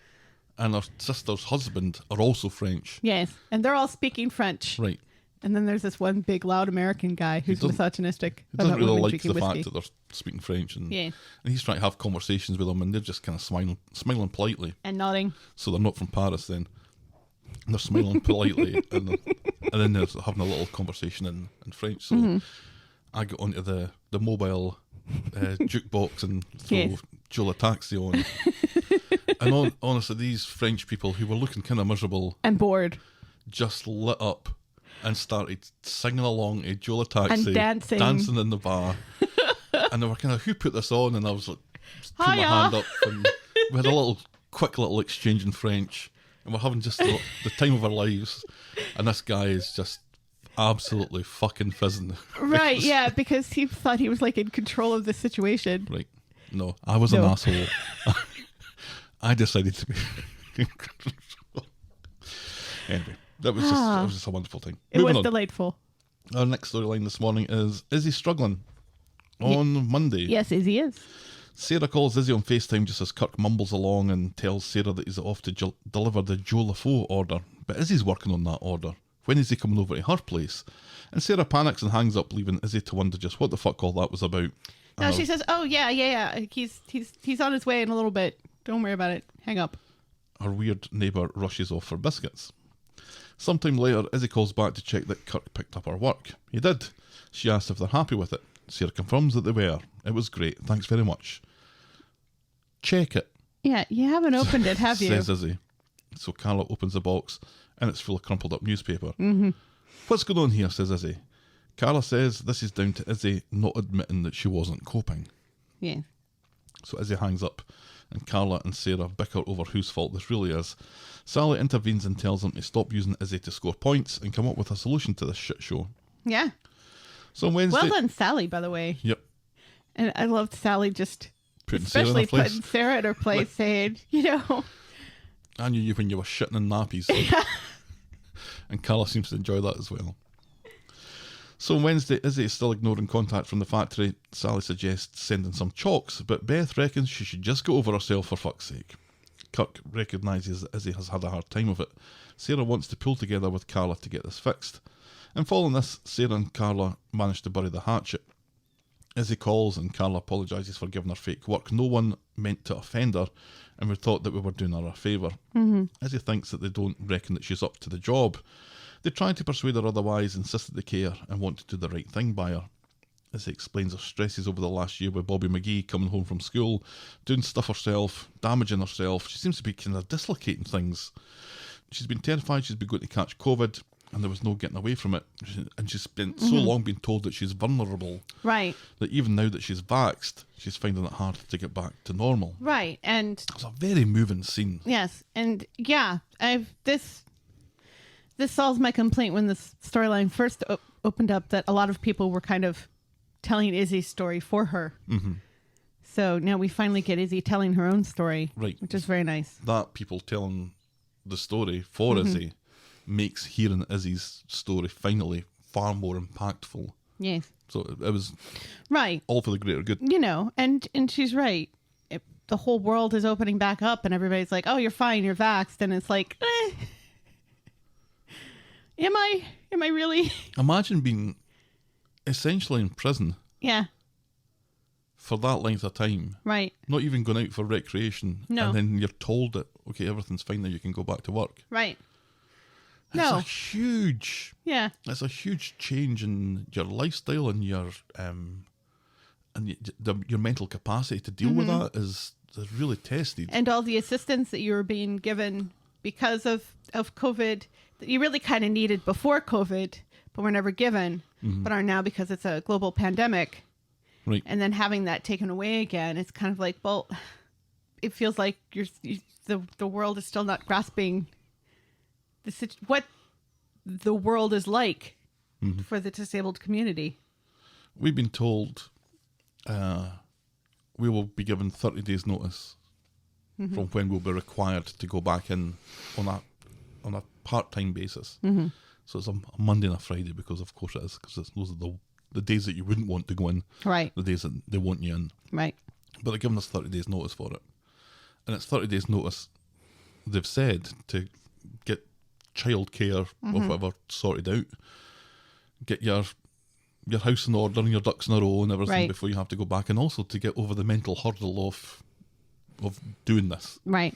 and her sister's husband are also French. Yes, and they're all speaking French. Right. And then there's this one big, loud American guy who's misogynistic. He doesn't about really women like drinking the whiskey. fact that they're speaking French. And Yeah. and he's trying to have conversations with them, and they're just kind of smiling politely. And nodding. So they're not from Paris then. And they're smiling politely, and then they're having a little conversation in French. So I get onto the mobile jukebox and throw Yes. Jola Taxi on. And honestly, these French people who were looking kind of miserable And bored. just lit up and started singing along to Jola Taxi. And dancing. Dancing in the bar. And they were kind of, who put this on? And I was like, put my Hiya. hand up. And we had a quick little exchange in French. And we're having just the time of our lives. And this guy is just absolutely fucking fizzing. Right, yeah, because he thought he was like in control of the situation. Right. No, I was an No. asshole. I decided to be. Anyway, that was just a wonderful thing. It Moving was on. delightful. Our next storyline this morning is Izzy Strugglin. On Monday, Yes, Izzy is. Sarah calls Izzy on FaceTime just as Kirk mumbles along and tells Sarah that he's off to deliver the Joe LaFoe order. But Izzy's working on that order. When is he coming over to her place? And Sarah panics and hangs up, leaving Izzy to wonder just what the fuck all that was about. No, she says, "Oh yeah. He's on his way in a little bit. Don't worry about it. Hang up." Her weird neighbour rushes off for biscuits. Sometime later, Izzy calls back to check that Kirk picked up her work. He did. She asks if they're happy with it. Sarah confirms that they were. It was great. Thanks very much. Check it. Yeah, you haven't opened it, have you? Says Izzy. So Carla opens the box and it's full of crumpled up newspaper. Mm-hmm. What's going on here? Says Izzy. Carla says this is down to Izzy not admitting that she wasn't coping. Yeah. So Izzy hangs up and Carla and Sarah bicker over whose fault this really is. Sally intervenes and tells them to stop using Izzy to score points and come up with a solution to this shit show. Yeah. So on Wednesday... Well done, Sally, by the way. Yep. And I loved Sally just Putting Sarah in her especially place. putting Sarah in her place, saying, I knew you when you were shitting in nappies. And Carla seems to enjoy that as well. So on Wednesday, Izzy is still ignoring contact from the factory. Sally suggests sending some chalks, but Beth reckons she should just get over herself for fuck's sake. Kirk recognises that Izzy has had a hard time of it. Sarah wants to pull together with Carla to get this fixed. And following this, Sarah and Carla manage to bury the hatchet. Izzy calls and Carla apologises for giving her fake work. No one meant to offend her, and we thought that we were doing her a favour. Mm-hmm. Izzy thinks that they don't reckon that she's up to the job. They try to persuade her otherwise, insist that they care, and want to do the right thing by her. Izzy explains her stresses over the last year with Bobby McGee coming home from school, doing stuff herself, damaging herself. She seems to be kind of dislocating things. She's been terrified she's been going to catch COVID, and there was no getting away from it. And she's spent so long being told that she's vulnerable. Right. That even now that she's vaxxed, she's finding it hard to get back to normal. Right. And it's a very moving scene. Yes. And yeah, this solves my complaint when this storyline first opened up, that a lot of people were kind of telling Izzy's story for her. Mm-hmm. So now we finally get Izzy telling her own story. Right. Which is very nice. That people telling the story for Izzy makes hearing Izzy's story finally far more impactful. Yes. So it was right. All for the greater good. And she's right. The whole world is opening back up and everybody's like, oh, you're fine, you're vaxxed. And it's like, Am I really? Imagine being essentially in prison. Yeah. For that length of time. Right. Not even going out for recreation. No. And then you're told that, okay, everything's fine now, you can go back to work. Right. It's a huge... Yeah. It's a huge change in your lifestyle and your mental capacity to deal with that is really tested. And all the assistance that you were being given because of COVID that you really kind of needed before COVID, but were never given, but are now because it's a global pandemic. Right. And then having that taken away again, it's kind of like, well, it feels like the world is still not grasping what the world is like for the disabled community. We've been told we will be given 30 days notice from when we'll be required to go back in on a part-time basis. So it's a Monday and a Friday, because of course it is, because those are the days that you wouldn't want to go in. Right. The days that they want you in. Right. But they're giving us 30 days notice for it. And it's 30 days notice, they've said, to get childcare or whatever sorted out. Get your house in order and your ducks in a row and everything before you have to go back. And also to get over the mental hurdle of doing this. Right.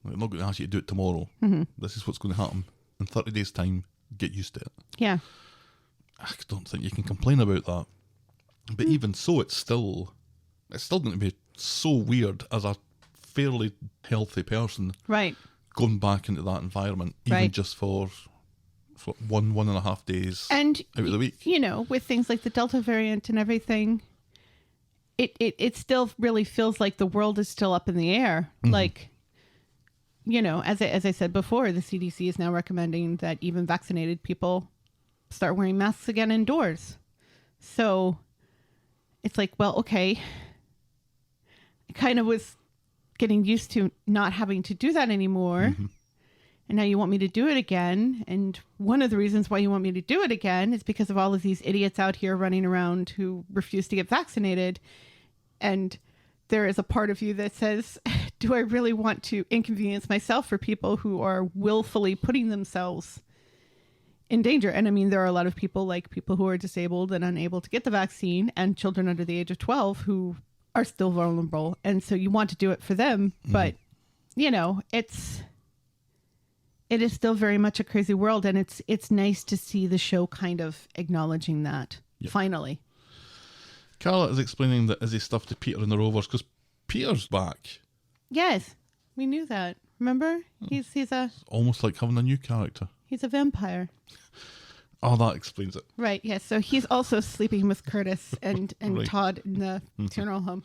I'm not going to ask you to do it tomorrow. This is what's going to happen. In 30 days' time, get used to it. Yeah. I don't think you can complain about that. But even so, it's still going to be so weird as a fairly healthy person Right. going back into that environment, even Right. just for 1.5 days And out of the week. you know, with things like the Delta variant and everything, it still really feels like the world is still up in the air. Like, you know, as I said before, the CDC is now recommending that even vaccinated people start wearing masks again indoors. So it's like, well, okay, I kind of was getting used to not having to do that anymore. And now you want me to do it again. And one of the reasons why you want me to do it again is because of all of these idiots out here running around who refuse to get vaccinated. And there is a part of you that says, do I really want to inconvenience myself for people who are willfully putting themselves in danger? And I mean, there are a lot of people, like people who are disabled and unable to get the vaccine, and children under the age of 12 who are still vulnerable. And so you want to do it for them. But, you know, it is still very much a crazy world, and it's nice to see the show kind of acknowledging that finally. Carla is explaining that Izzy stuff to Peter and the Rovers because Peter's back. Yes, we knew that. Remember, he's Almost like having a new character. a vampire, Oh, that explains it. right? Yes, so he's also sleeping with Curtis and Right. Todd in the funeral home.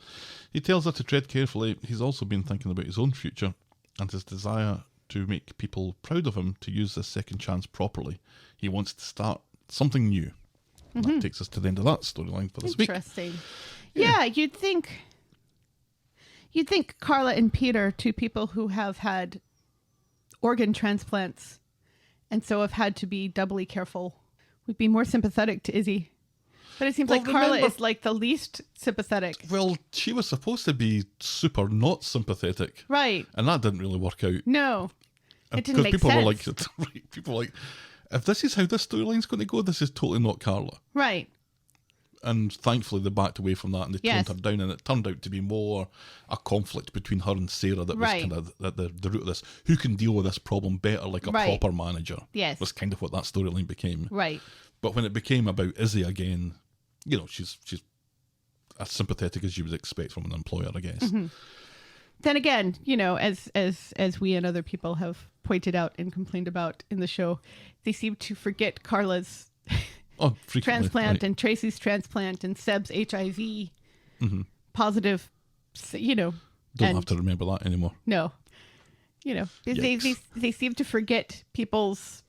He tells her to tread carefully. He's also been thinking about his own future and his desire to make people proud of him to use this second chance properly. He wants to start something new. And that takes us to the end of that storyline for this week. Interesting. Yeah, you'd think Carla and Peter, two people who have had organ transplants and so have had to be doubly careful, would be more sympathetic to Izzy. But it seems Well, like Carla remember- is like the least sympathetic. Well, she was supposed to be super not sympathetic. Right. And that didn't really work out. No. It didn't make people sense. were like, people were like, if this is how this storyline's going to go, this is totally not Carla. Right. And thankfully they backed away from that and they Yes. toned her down, and it turned out to be more a conflict between her and Sarah that was Right. kind of at the root of this. Who can deal with this problem better, like a Right. proper manager? Yes. Was kind of what that storyline became. Right. But when it became about Izzy again, you know, she's as sympathetic as you would expect from an employer, I guess. Then again, you know, as we and other people have pointed out and complained about in the show, they seem to forget Carla's Oh, frequently, transplant right. and Tracy's transplant and Seb's HIV positive, you know. Don't and have to remember that anymore. No. You know, they Yikes. seem to forget people's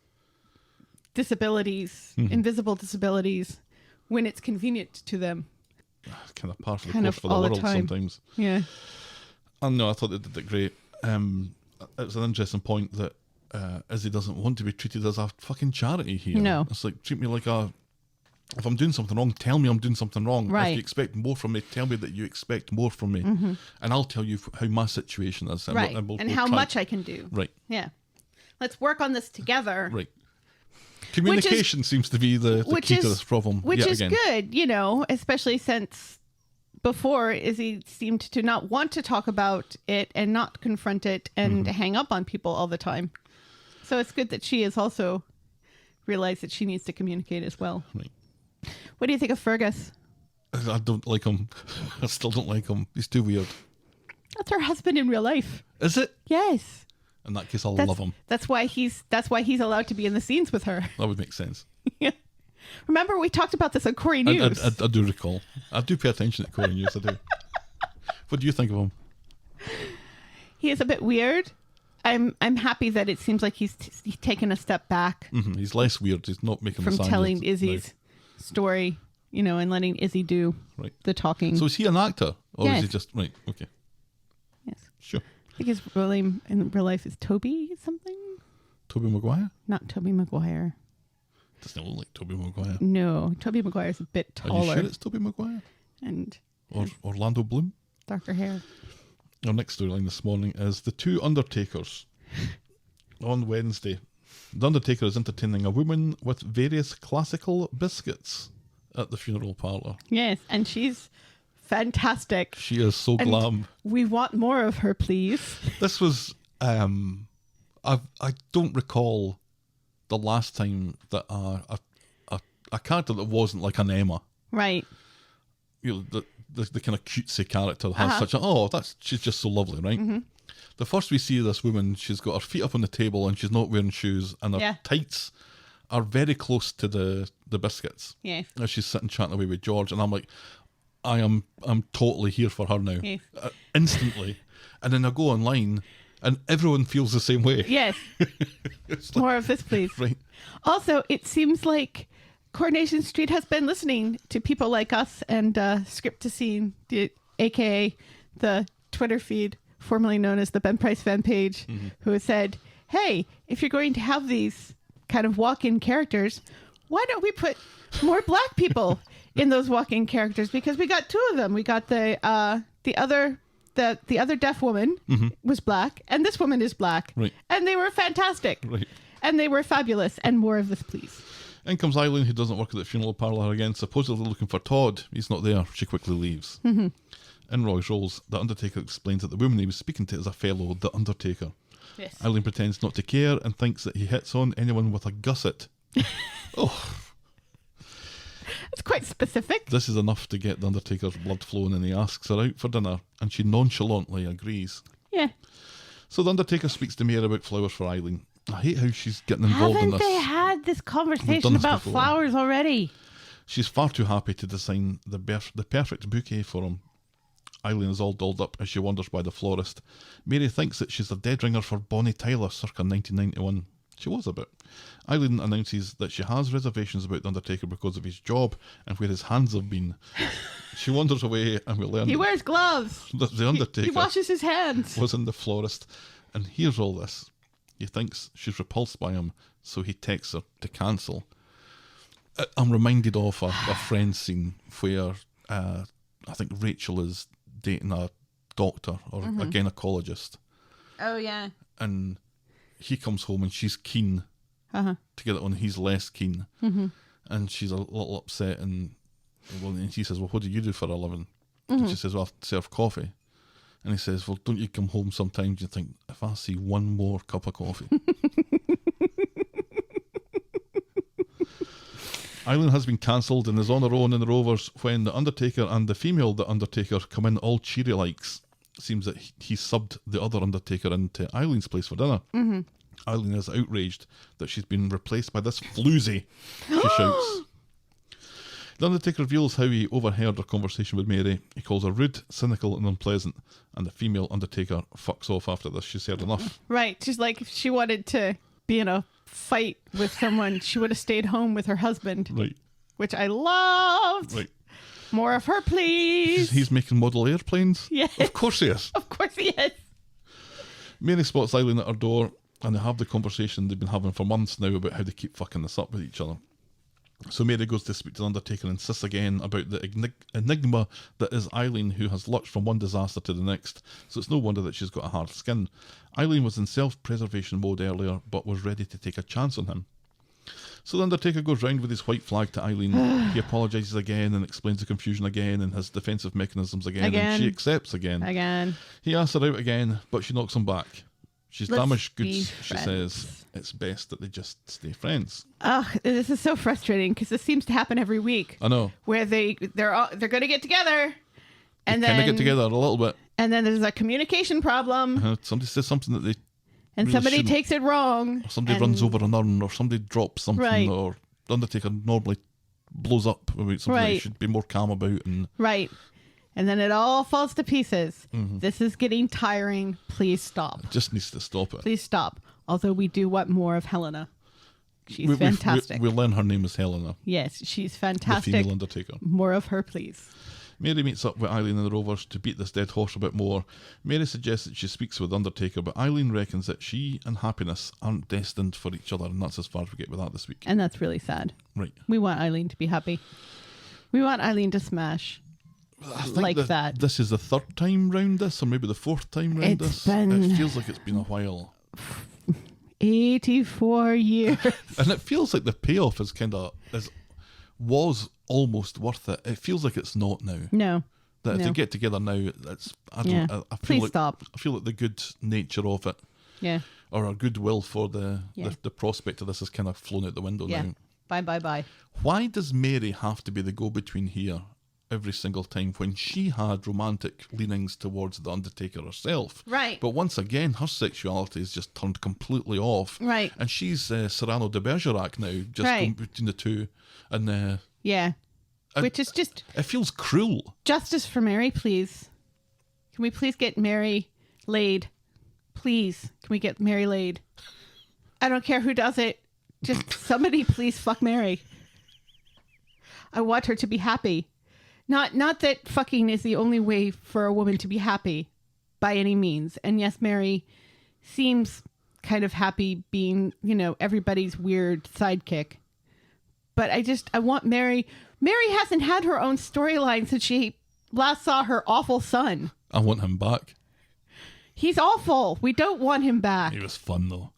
disabilities, invisible disabilities, when it's convenient to them. Kind of par for the Kind course of for the all the world time. sometimes. Yeah. And no, I thought they did it great. It was an interesting point that Izzy doesn't want to be treated as a fucking charity here. No. It's like, treat me like a... If I'm doing something wrong, tell me I'm doing something wrong. Right. If you expect more from me, tell me that you expect more from me. And I'll tell you how my situation is. And Right. we'll And how try- much I can do. Right, Yeah. Let's work on this together. right. Communication seems to be the key to this problem Which yet is again. good, you know, especially since before Izzy seemed to not want to talk about it and not confront it and hang up on people all the time. So it's good that she has also realized that she needs to communicate as well. Right. What do you think of Fergus? I don't like him. I still don't like him. He's too weird. That's her husband in real life. Is it? Yes. In that case, I'll That's, love him. That's why he's allowed to be in the scenes with her. That would make sense. Yeah. Remember we talked about this on Corrie News. I do recall. I do pay attention to Corrie News. I do. What do you think of him? He is a bit weird. I'm happy that it seems like he's taken a step back He's less weird. He's not making from the sound telling of- Izzy's story, you know, and letting Izzy do Right. the talking. So is he an actor, or is Yes. he just right? Okay, Yes. sure. I think his real name in real life is Toby something. Toby Maguire Not Toby Maguire. doesn't look like Toby Maguire. No, Toby Maguire is a bit Are you taller sure it's Toby Maguire and or Orlando Bloom? darker hair. Our next storyline this morning is the Two Undertakers. On Wednesday, the Undertaker is entertaining a woman with various classical biscuits at the funeral parlour. Yes, and she's fantastic. She is so And glam. we want more of her, please. This was I don't recall the last time that a character that wasn't like an Emma. Right. You know, the kind of cutesy character has such a, she's just so lovely, right? The first we see of this woman, she's got her feet up on the table and she's not wearing shoes, and her tights are very close to the biscuits. Yeah. As she's sitting chatting away with George, and I'm like, I'm totally here for her now. Yes. Instantly. And then I go online and everyone feels the same way. Yes. It's More of this, please. Right. Also, it seems like Coronation Street has been listening to people like us and Script to Scene, aka the Twitter feed, formerly known as the Ben Price fan page, who has said, hey, if you're going to have these kind of walk-in characters, why don't we put more black people in those walk-in characters? Because we got two of them. We got the other deaf woman was black, and this woman is black. Right. And they were fantastic. Right. And they were fabulous. And more of this, please. In comes Eileen, who doesn't work at the funeral parlour again, supposedly looking for Todd. He's not there. She quickly leaves. In Roy's rolls, the Undertaker explains that the woman he was speaking to is a fellow, the Undertaker. Yes. Eileen pretends not to care and thinks that he hits on anyone with a gusset. Oh, It's quite specific. this is enough to get the Undertaker's blood flowing, and he asks her out for dinner, and she nonchalantly agrees. Yeah. So the Undertaker speaks to Mary about flowers for Eileen. I hate how she's getting involved in Haven't this. they had this We've conversation done this about before. flowers already? She's far too happy to design the perfect bouquet for him. Eileen is all dolled up as she wanders by the florist. Mary thinks that she's the dead ringer for Bonnie Tyler circa 1991. She was a bit. Eileen announces that she has reservations about the Undertaker because of his job and where his hands have been. She wanders away and we learn He that wears gloves. the Undertaker He washes his hands. was in the florist and hears all this. He thinks she's repulsed by him, so he texts her to cancel. I'm reminded of a Friends scene where I think Rachel is dating a doctor or a gynecologist, Oh, yeah. and he comes home and she's keen to get it on, he's less keen, and she's a little upset, and he says, well, what do you do for a living? And she says, well, I serve coffee. And he says, well, don't you come home sometimes? You think, if I see one more cup of coffee. Eileen has been cancelled and is on her own in the Rovers when the Undertaker and the female The Undertaker come in all cheery likes. Seems that he subbed the other Undertaker into Eileen's place for dinner. Eileen is outraged that she's been replaced by this floozy, she shouts. The Undertaker reveals how he overheard her conversation with Mary. He calls her rude, cynical and unpleasant, and the female Undertaker fucks off after this. She's heard enough. Right. She's like, if she wanted to be in a fight with someone, she would have stayed home with her husband. Right. Which I loved. Right. More of her, please. He's making model airplanes? Yes. Of course he is. Of course he is. Mary spots Eileen at her door, and they have the conversation they've been having for months now about how they keep fucking this up with each other. So Mary goes to speak to the Undertaker and insists again about the enigma that is Eileen, who has lurched from one disaster to the next, so it's no wonder that she's got a hard skin. Eileen was in self-preservation mode earlier, but was ready to take a chance on him. So the Undertaker goes round with his white flag to Eileen. He apologises again and explains the confusion again and his defensive mechanisms again. And she accepts again. He asks her out again, but she knocks him back. She's damaged goods, she says. It's best that they just stay friends. Ugh, this is so frustrating because this seems to happen every week. I know. Where they're going to get together, and they then kind of get together a little bit. And then there's a communication problem. Somebody says something that they and really somebody shouldn't. takes it wrong. Or somebody runs over an urn, or somebody drops something, Right. or the Undertaker normally blows up about something that he should be more calm about. And Right. And then it all falls to pieces. This is getting tiring. Please stop. it just needs to stop it. Please stop. Although we do want more of Helena. She's fantastic. We learn her name is Helena, Yes, she's the fantastic. female Undertaker. More of her, please. Mary meets up with Eileen and the Rovers to beat this dead horse a bit more. Mary suggests that she speaks with Undertaker, but Eileen reckons that she and Happiness aren't destined for each other, and that's as far as we get with that this week. And that's really sad. Right. We want Eileen to be happy. We want Eileen to smash. I think Like that. This is the third time round this, or maybe the fourth time round It's this. been- It feels like it's been a while. 84 years. And it feels like the payoff is was almost worth it. It feels like it's not now. No. That if No. they get together now, that's I don't. Yeah. I feel Please like, stop. I feel like the good nature of it, Yeah. or our goodwill for the Yeah. the prospect of this is kind of flown out the window Yeah. now. Bye. Why does Mary have to be the go-between here? every single time when she had romantic leanings towards the Undertaker herself. Right. But once again, her sexuality is just turned completely off. Right. And she's Cyrano de Bergerac now, just Right. between the two. And Yeah. Which is just it feels cruel. justice for Mary, please. Can we please get Mary laid? Please. Can we get Mary laid? I don't care who does it. Just somebody please fuck Mary. I want her to be happy. Not that fucking is the only way for a woman to be happy by any means. And yes, Mary seems kind of happy being, everybody's weird sidekick. But I want Mary. Mary hasn't had her own storyline since she last saw her awful son. I want him back. He's awful. We don't want him back. He was fun, though.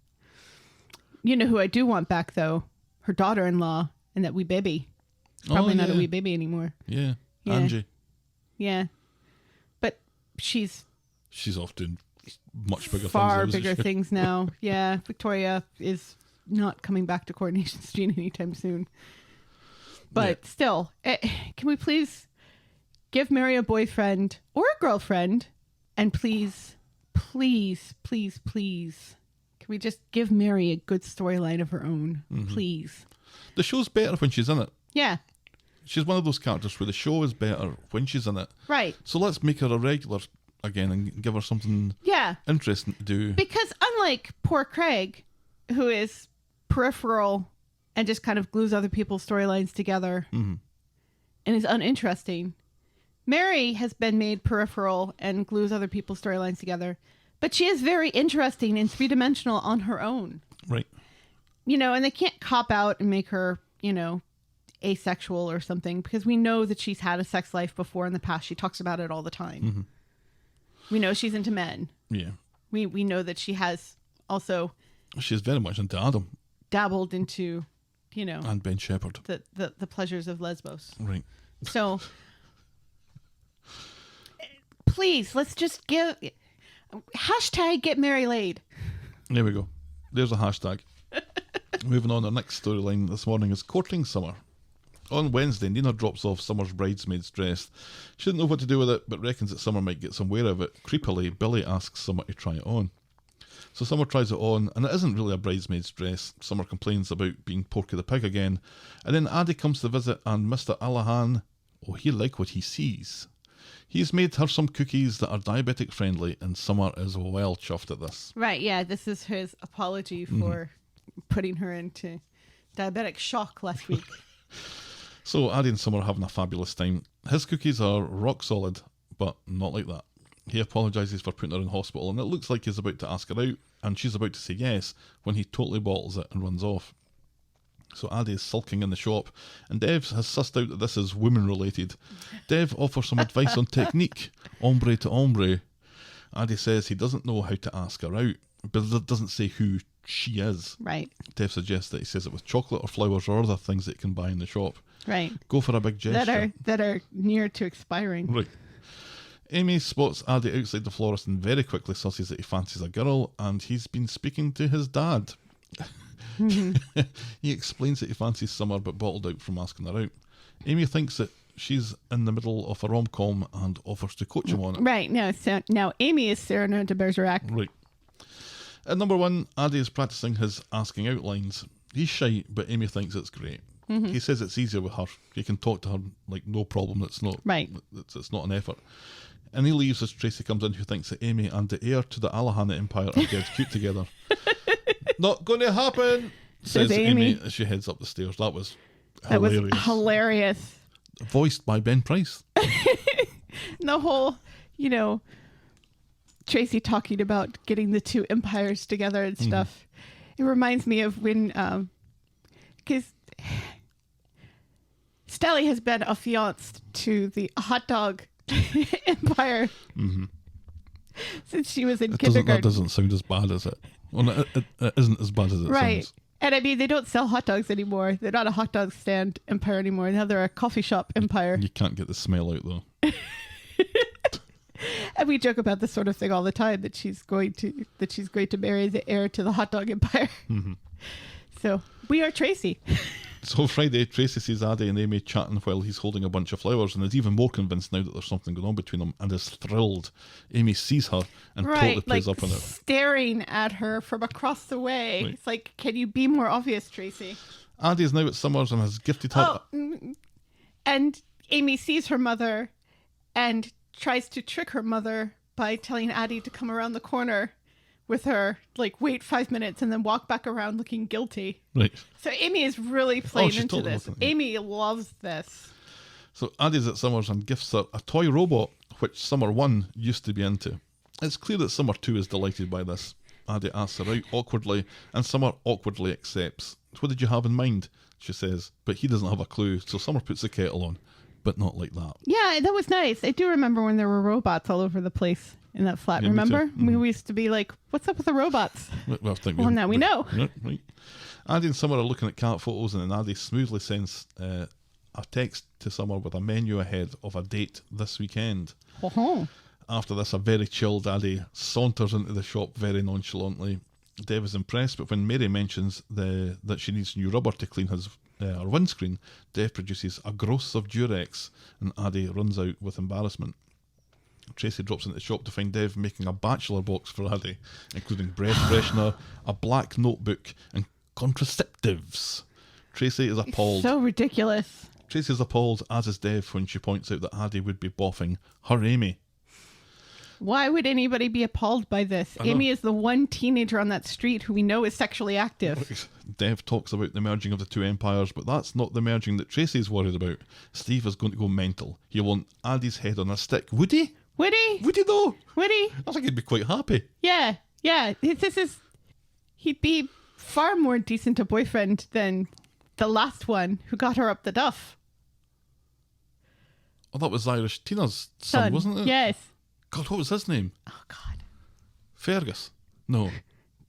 You know who I do want back, though? Her daughter-in-law and that wee baby. Probably not a wee baby anymore. Yeah. Yeah. Angie. Yeah. But she's off doing much bigger far things. bigger things now. Yeah. Victoria is not coming back to Coronation Street anytime soon. But still, can we please give Mary a boyfriend or a girlfriend? And please, please, please, please, can we just give Mary a good storyline of her own? Please. The show's better when she's in it. Yeah. She's one of those characters where the show is better when she's in it. Right. So let's make her a regular again and give her something interesting to do. Because unlike poor Craig, who is peripheral and just kind of glues other people's storylines together and is uninteresting, Mary has been made peripheral and glues other people's storylines together. But she is very interesting and three-dimensional on her own. Right. And they can't cop out and make her, asexual or something, because we know that she's had a sex life before in the past. She talks about it all the time. We know she's into men. Yeah. We know that she has also She's very much into Adam dabbled into, and Ben Shepherd. the pleasures of Lesbos. Right. So please, let's just give hashtag get Mary laid. There we go. There's a hashtag. Moving on, our next storyline this morning is courting Summer. On Wednesday, Nina drops off Summer's bridesmaid's dress. She didn't know what to do with it, but reckons that Summer might get some wear of it. Creepily, Billy asks Summer to try it on. So Summer tries it on, and it isn't really a bridesmaid's dress. Summer complains about being Porky the Pig again. And then Aadi comes to visit, and Mr. Allahan, he like what he sees. He's made her some cookies that are diabetic friendly, and Summer is well chuffed at this. Right, yeah, this is his apology for putting her into diabetic shock last week. So Aadi and Summer are having a fabulous time. His cookies are rock solid, but not like that. He apologises for putting her in hospital, and it looks like he's about to ask her out, and she's about to say yes when he totally bottles it and runs off. So Aadi is sulking in the shop, and Dev has sussed out that this is women-related. Dev offers some advice on technique, ombre to ombre. Aadi says he doesn't know how to ask her out, but it doesn't say who she is. Right. Dev suggests that he says it with chocolate or flowers or other things that you can buy in the shop. Right. Go for a big gesture. That are near to expiring. Right. Amy spots Aadi outside the florist and very quickly susses that he fancies a girl, and he's been speaking to his dad. He explains that he fancies Summer but bottled out from asking her out. Amy thinks that she's in the middle of a rom-com and offers to coach him on it. Right. Now Amy is Cyrano de Bergerac. Right. At number one, Aadi is practicing his asking out lines. He's shy, but Amy thinks it's great. He says it's easier with her. He can talk to her like no problem. It's not right. It's not an effort. And he leaves as Tracy comes in, who thinks that Amy and the heir to the Allahan Empire are dead cute together. Not going to happen, says Amy as she heads up the stairs. That was hilarious. Voiced by Ben Price. The whole, Tracy talking about getting the two empires together and stuff. It reminds me of when, because Stelly has been affianced to the hot dog empire since she was in kindergarten. That doesn't sound as bad as it. Well, it isn't as bad as it sounds. And I mean, they don't sell hot dogs anymore. They're not a hot dog stand empire anymore. Now they're a coffee shop empire. You can't get the smell out though. And we joke about this sort of thing all the time, that she's going to marry the heir to the hot dog empire. So we are Tracy. So Friday, Tracy sees Aadi and Amy chatting while he's holding a bunch of flowers and is even more convinced now that there's something going on between them and is thrilled. Amy sees her and totally plays up on it. Staring at her from across the way. Right. It's like, can you be more obvious, Tracy? Aadi is now at Summers and has gifted her... And Amy sees her mother and tries to trick her mother by telling Aadi to come around the corner with her, like, wait 5 minutes and then walk back around looking guilty. Right. So Amy is really playing she's into totally this. looking, yeah. Amy loves this. So Aadi's at Summers and gifts her a toy robot, which Summer 1 used to be into. It's clear that Summer 2 is delighted by this. Aadi asks her out awkwardly, and Summer awkwardly accepts. What did you have in mind? She says, but he doesn't have a clue, so Summer puts the kettle on, but not like that. Yeah, that was nice. I do remember when there were robots all over the place in that flat. Yeah, me remember? too. Mm-hmm. We used to be like, what's up with the robots? Well, I think Well, now we know. Right. Aadi and Summer are looking at cat photos, and then Aadi smoothly sends a text to Summer with a menu ahead of a date this weekend. Oh. After this, a very chilled Aadi saunters into the shop very nonchalantly. Dev is impressed, but when Mary mentions that she needs new rubber to clean her windscreen, Dev produces a gross of Durex, and Aadi runs out with embarrassment. Tracy drops into the shop to find Dev making a bachelor box for Aadi, including breath freshener, a black notebook, and contraceptives. Tracy is appalled. So ridiculous. Tracy is appalled, as is Dev, when she points out that Aadi would be boffing her Amy. Why would anybody be appalled by this? I know. Amy is the one teenager on that street who we know is sexually active. Dev talks about the merging of the two empires, but that's not the merging that Tracy's worried about. Steve is going to go mental. He'll want Aadi's head on a stick. Would he? Would he? Would he though? Would he? I think he'd be quite happy. Yeah. He'd be far more decent a boyfriend than the last one who got her up the duff. Oh, that was Irish Tina's son, wasn't it? Yes. God, what was his name? Oh, God. Fergus? No.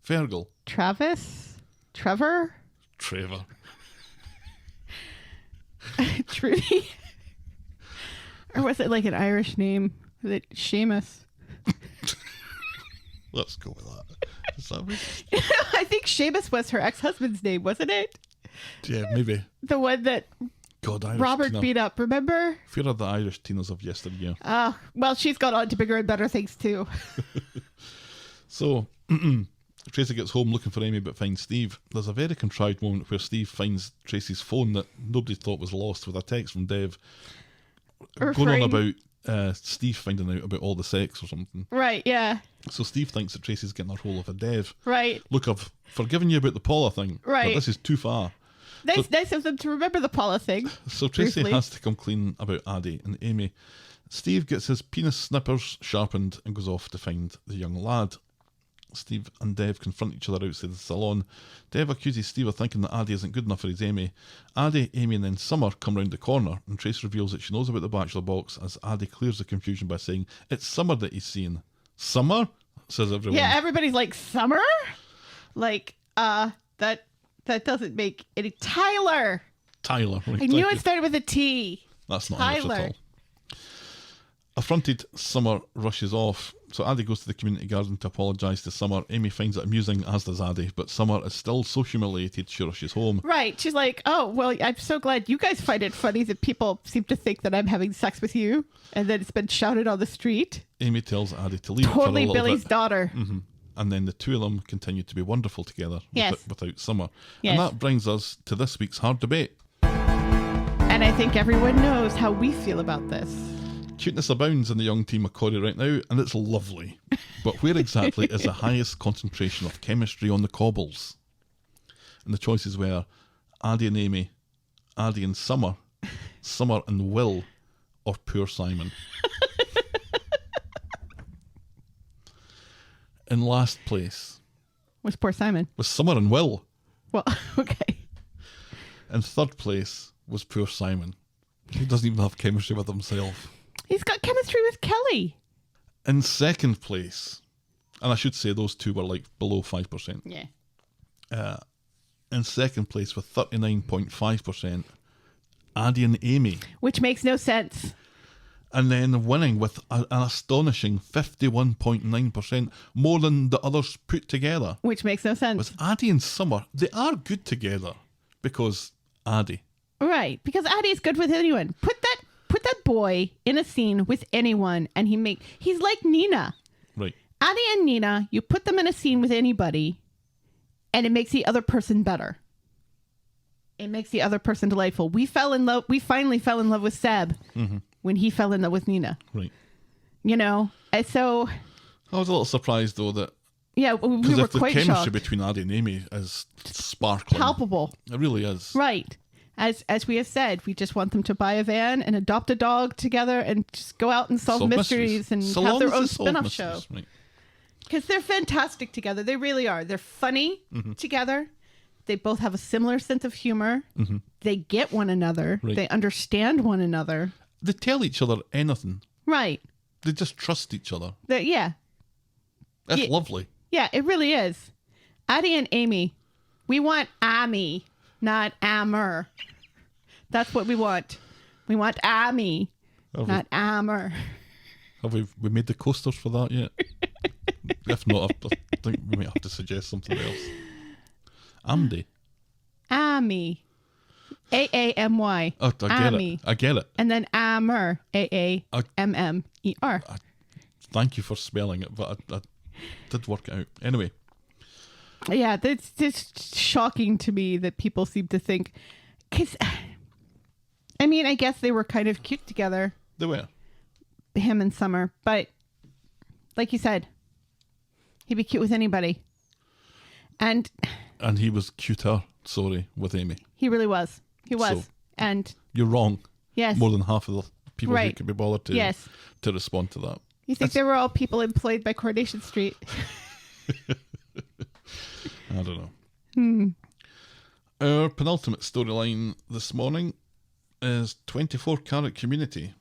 Fergal? Travis? Trevor? Trevor. Trudy? Or was it like an Irish name? Was it Seamus? Let's go with that. Is that right? I think Seamus was her ex-husband's name, wasn't it? Yeah, maybe. The one that God, Irish Robert Tina. beat up, remember? Fear of the Irish Tinas of yesteryear. Well, she's gone on to bigger and better things too. So, Tracy gets home looking for Amy but finds Steve. There's a very contrived moment where Steve finds Tracy's phone that nobody thought was lost with a text from Dev going on about Steve finding out about all the sex or something. Right, yeah. So Steve thinks that Tracy's getting her hold of a Dev. Right. Look, I've forgiven you about the Paula thing, Right. but this is too far. Nice of them to remember the Paula thing. So Tracy briefly. has to come clean about Aadi and Amy. Steve gets his penis snippers sharpened and goes off to find the young lad. Steve and Dev confront each other outside the salon. Dev accuses Steve of thinking that Aadi isn't good enough for his Amy. Aadi, Amy and then Summer come round the corner and Trace reveals that she knows about the bachelor box as Aadi clears the confusion by saying, it's Summer that he's seeing. Summer? Says everyone. Yeah, everybody's like, Summer? Like, that doesn't make any... Tyler! Tyler. Right, I knew thank it you. started with a T. That's not Irish Tyler. at all. Affronted, Summer rushes off. So Aadi goes to the community garden to apologise to Summer. Amy finds it amusing, as does Aadi, but Summer is still so humiliated she rushes home. Right. She's like, oh, well, I'm so glad you guys find it funny that people seem to think that I'm having sex with you and that it's been shouted on the street. Amy tells Aadi to leave Totally it for a little Billy's bit. daughter. Mm-hmm. And then the two of them continue to be wonderful together Yes. without Summer. Yes. And that brings us to this week's hard debate. And I think everyone knows how we feel about this. Cuteness abounds in the young team of Corrie right now, and it's lovely. But where exactly is the highest concentration of chemistry on the cobbles? And the choices were Aadi and Amy, Aadi and Summer, Summer and Will, or poor Simon. In last place Was poor Simon. was Summer and Will. Well, okay. In third place was poor Simon. He doesn't even have chemistry with himself. He's got chemistry with Kelly. In second place, and I should say those two were like below 5%. Yeah. In second place with 39.5%, Aadi and Amy. Which makes no sense. And then winning with an astonishing 51.9%, more than the others put together. Which makes no sense. Was Aadi and Summer. They are good together because Aadi. Right, because Aadi's good with anyone. Put that boy in a scene with anyone, and he's like Nina. Right. Aadi and Nina, you put them in a scene with anybody, and it makes the other person better. It makes the other person delightful. We finally fell in love with Seb when he fell in love with Nina. Right. You know, and so I was a little surprised though that yeah, we because were if the quite chemistry shocked. between Aadi and Amy is sparkling, Palpable. It really is. Right. As we have said, we just want them to buy a van and adopt a dog together and just go out and solve mysteries and So have long their as own they solve spin-off mysteries, show. Right. Because they're fantastic together. They really are. They're funny together. They both have a similar sense of humor. They get one another. Right. They understand one another. They tell each other anything. Right. They just trust each other. Yeah. That's lovely. Yeah, it really is. Aadi and Amy, we want Amy, not Amer. That's what we want. We want Amy, not Amer. Have we made the coasters for that yet? If not, I think we might have to suggest something else. Amdy. Amy. A-A-M-Y. Oh, Amy. I get it. And then Amer. A-A-M-M-E-R. Thank you for spelling it, but I did work it out. Anyway. Yeah, it's just shocking to me that people seem to think... Because, I mean, I guess they were kind of cute together. They were. Him and Summer. But, like you said, he'd be cute with anybody. And he was cuter, with Amy. he really was. He was. So, and you're wrong. yes. More than half of the people who Right. could be bothered to respond to that. You think they were all people employed by Coronation Street? I don't know. Our penultimate storyline this morning is 24 Carat Community.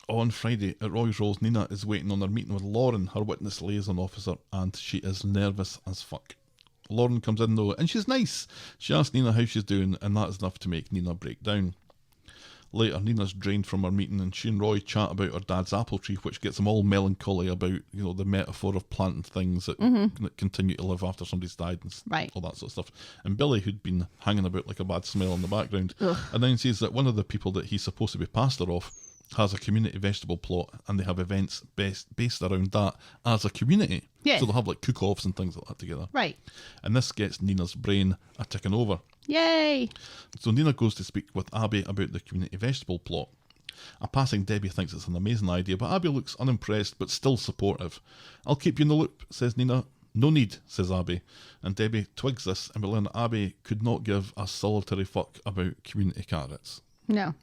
On Friday at Roy's Rolls, Nina is waiting on her meeting with Lauren, her witness liaison officer, and she is nervous as fuck. Lauren comes in though, and she's nice. She asks Nina how she's doing, and that is enough to make Nina break down. Later, Nina's drained from her meeting, and she and Roy chat about her dad's apple tree, which gets them all melancholy about, the metaphor of planting things that continue to live after somebody's died and all that sort of stuff. And Billy, who'd been hanging about like a bad smell in the background, announces that one of the people that he's supposed to be pastor of has a community vegetable plot, and they have events based around that as a community. Yes. So they'll have like cook-offs and things like that together. Right. And this gets Nina's brain a ticking over. Yay. So Nina goes to speak with Abby about the community vegetable plot. A passing Debbie thinks it's an amazing idea, but Abby looks unimpressed but still supportive. I'll keep you in the loop, says Nina. No need, says Abby. And Debbie twigs this, and we learn that Abby could not give a solitary fuck about community carrots. No.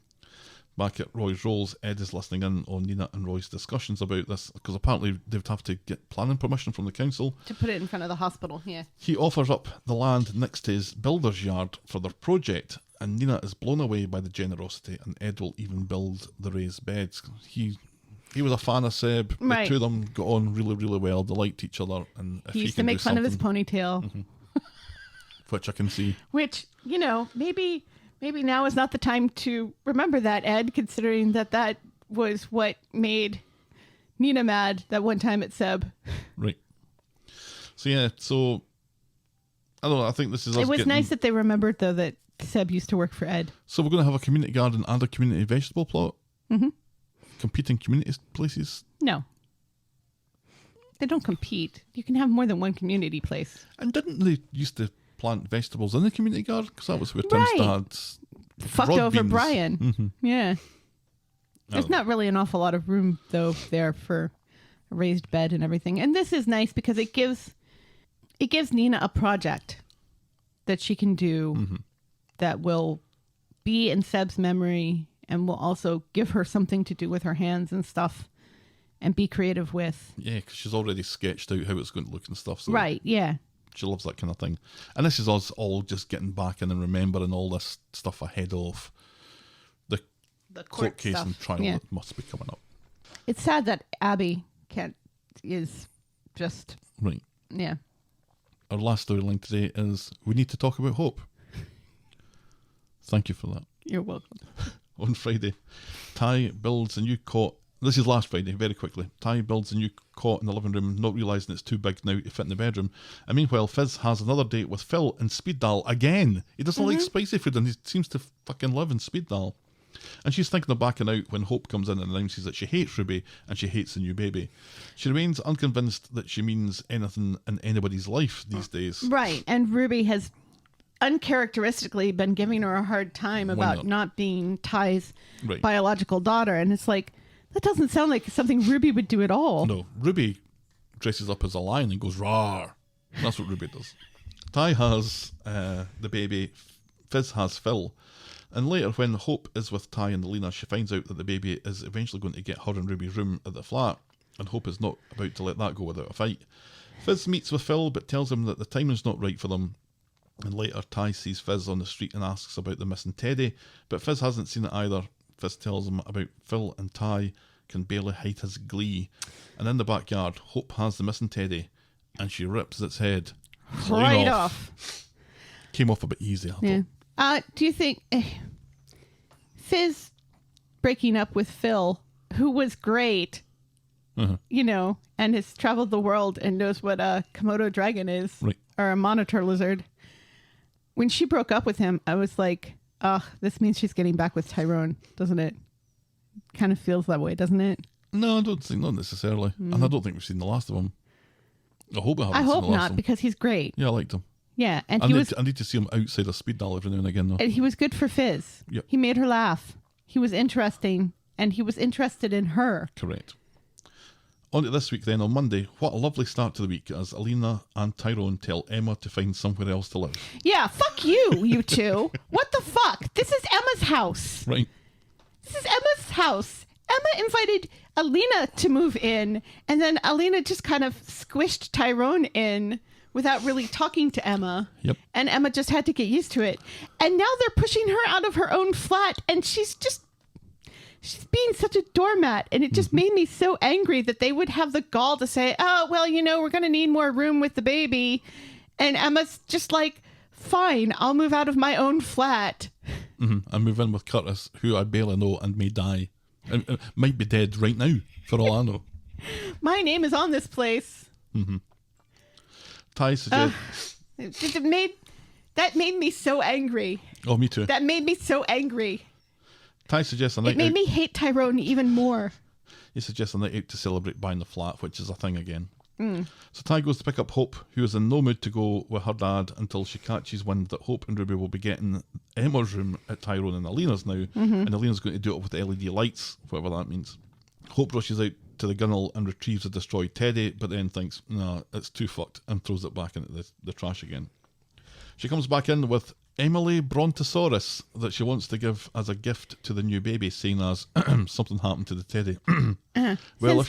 Back at Roy's Rolls, Ed is listening in on Nina and Roy's discussions about this, because apparently they would have to get planning permission from the council. To put it in front of the hospital, yeah. He offers up the land next to his builder's yard for their project, and Nina is blown away by the generosity, and Ed will even build the raised beds. He was a fan of Seb. Right. The two of them got on really, really well. They liked each other. And if He used to make fun of his ponytail. which I can see. Which, maybe now is not the time to remember that, Ed, considering that was what made Nina mad that one time at Seb. Right. So, yeah, I don't know, I think this is us It was getting... nice that they remembered, though, that Seb used to work for Ed. So we're going to have a community garden and a community vegetable plot? Mm-hmm. Competing community places? No. They don't compete. You can have more than one community place. And didn't they used to plant vegetables in the community garden? Because that was where Tim's Right. had Fucked broad over beans. Brian. Mm-hmm. Yeah. There's Oh. not really an awful lot of room, though, there for a raised bed and everything. And this is nice because it gives Nina a project that she can do that will be in Seb's memory and will also give her something to do with her hands and stuff and be creative with. Yeah, because she's already sketched out how it's going to look and stuff. So Right, yeah. she loves that kind of thing. And this is us all just getting back in and remembering all this stuff ahead of the court case stuff. and trial Yeah. that must be coming up. It's sad that Abby is just, Right. yeah. Our last storyline today is we need to talk about hope. Thank you for that. You're welcome. On Friday, Ty builds a new cot This is last Friday, very quickly. Ty builds a new cot in the living room, not realising it's too big now to fit in the bedroom. And meanwhile, Fizz has another date with Phil in Speed Daal again. He doesn't like spicy food and he seems to fucking live in Speed Daal. And she's thinking of backing out when Hope comes in and announces that she hates Ruby and she hates the new baby. She remains unconvinced that she means anything in anybody's life these days. Right, and Ruby has uncharacteristically been giving her a hard time about not being Ty's biological daughter. And it's like, that doesn't sound like something Ruby would do at all. No, Ruby dresses up as a lion and goes roar. That's what Ruby does. Ty has the baby, Fizz has Phil. And later, when Hope is with Ty and Alina, she finds out that the baby is eventually going to get her in Ruby's room at the flat, and Hope is not about to let that go without a fight. Fizz meets with Phil, but tells him that the timing's not right for them. And later, Ty sees Fizz on the street and asks about the missing teddy, but Fizz hasn't seen it either. Fizz tells him about Phil, and Ty can barely hide his glee. And in the backyard, Hope has the missing teddy, and she rips its head right off. Came off a bit easy, I thought. Do you think Fizz breaking up with Phil, who was great, you know, and has traveled the world and knows what a Komodo dragon is, or a monitor lizard. When she broke up with him, I was like, this means she's getting back with Tyrone, doesn't it? Kind of feels that way, doesn't it? No, I don't think, not necessarily. And I don't think we've seen the last of him. I hope I haven't seen the last of him. not, because he's great. Yeah, I liked him. Yeah, and I need to see him outside of Speed Daal every now and again, though. And he was good for Fizz. Yep. He made her laugh. He was interesting, and he was interested in her. Correct. On to this week then, on Monday, what a lovely start to the week as Alina and Tyrone tell Emma to find somewhere else to live. Yeah, fuck you, you two. What the fuck? This is Emma's house. Right. This is Emma's house. Emma invited Alina to move in, and then Alina just kind of squished Tyrone in without really talking to Emma. Yep. And Emma just had to get used to it. And now they're pushing her out of her own flat, and she's being such a doormat. And it just made me so angry that they would have the gall to say, oh, well, you know, we're going to need more room with the baby. And Emma's just like, fine, I'll move out of my own flat. And move in with Curtis, who I barely know and may die. And might be dead right now, for all I know. My name is on this place. Ty suggests... That made me so angry. Oh, me too. That made me so angry. Ty suggests a night out. It made me hate Tyrone even more. He suggests a night out to celebrate buying the flat, which is a thing again. So Ty goes to pick up Hope, who is in no mood to go with her dad until she catches wind that Hope and Ruby will be getting Emma's room at Tyrone and Alina's now, and Alina's going to do it with LED lights, whatever that means. Hope rushes out to the gunnel and retrieves a destroyed teddy, but then thinks, nah, it's too fucked, and throws it back into the trash again. She comes back in with Emily Brontësaurus that she wants to give as a gift to the new baby, saying as something happened to the teddy. Well,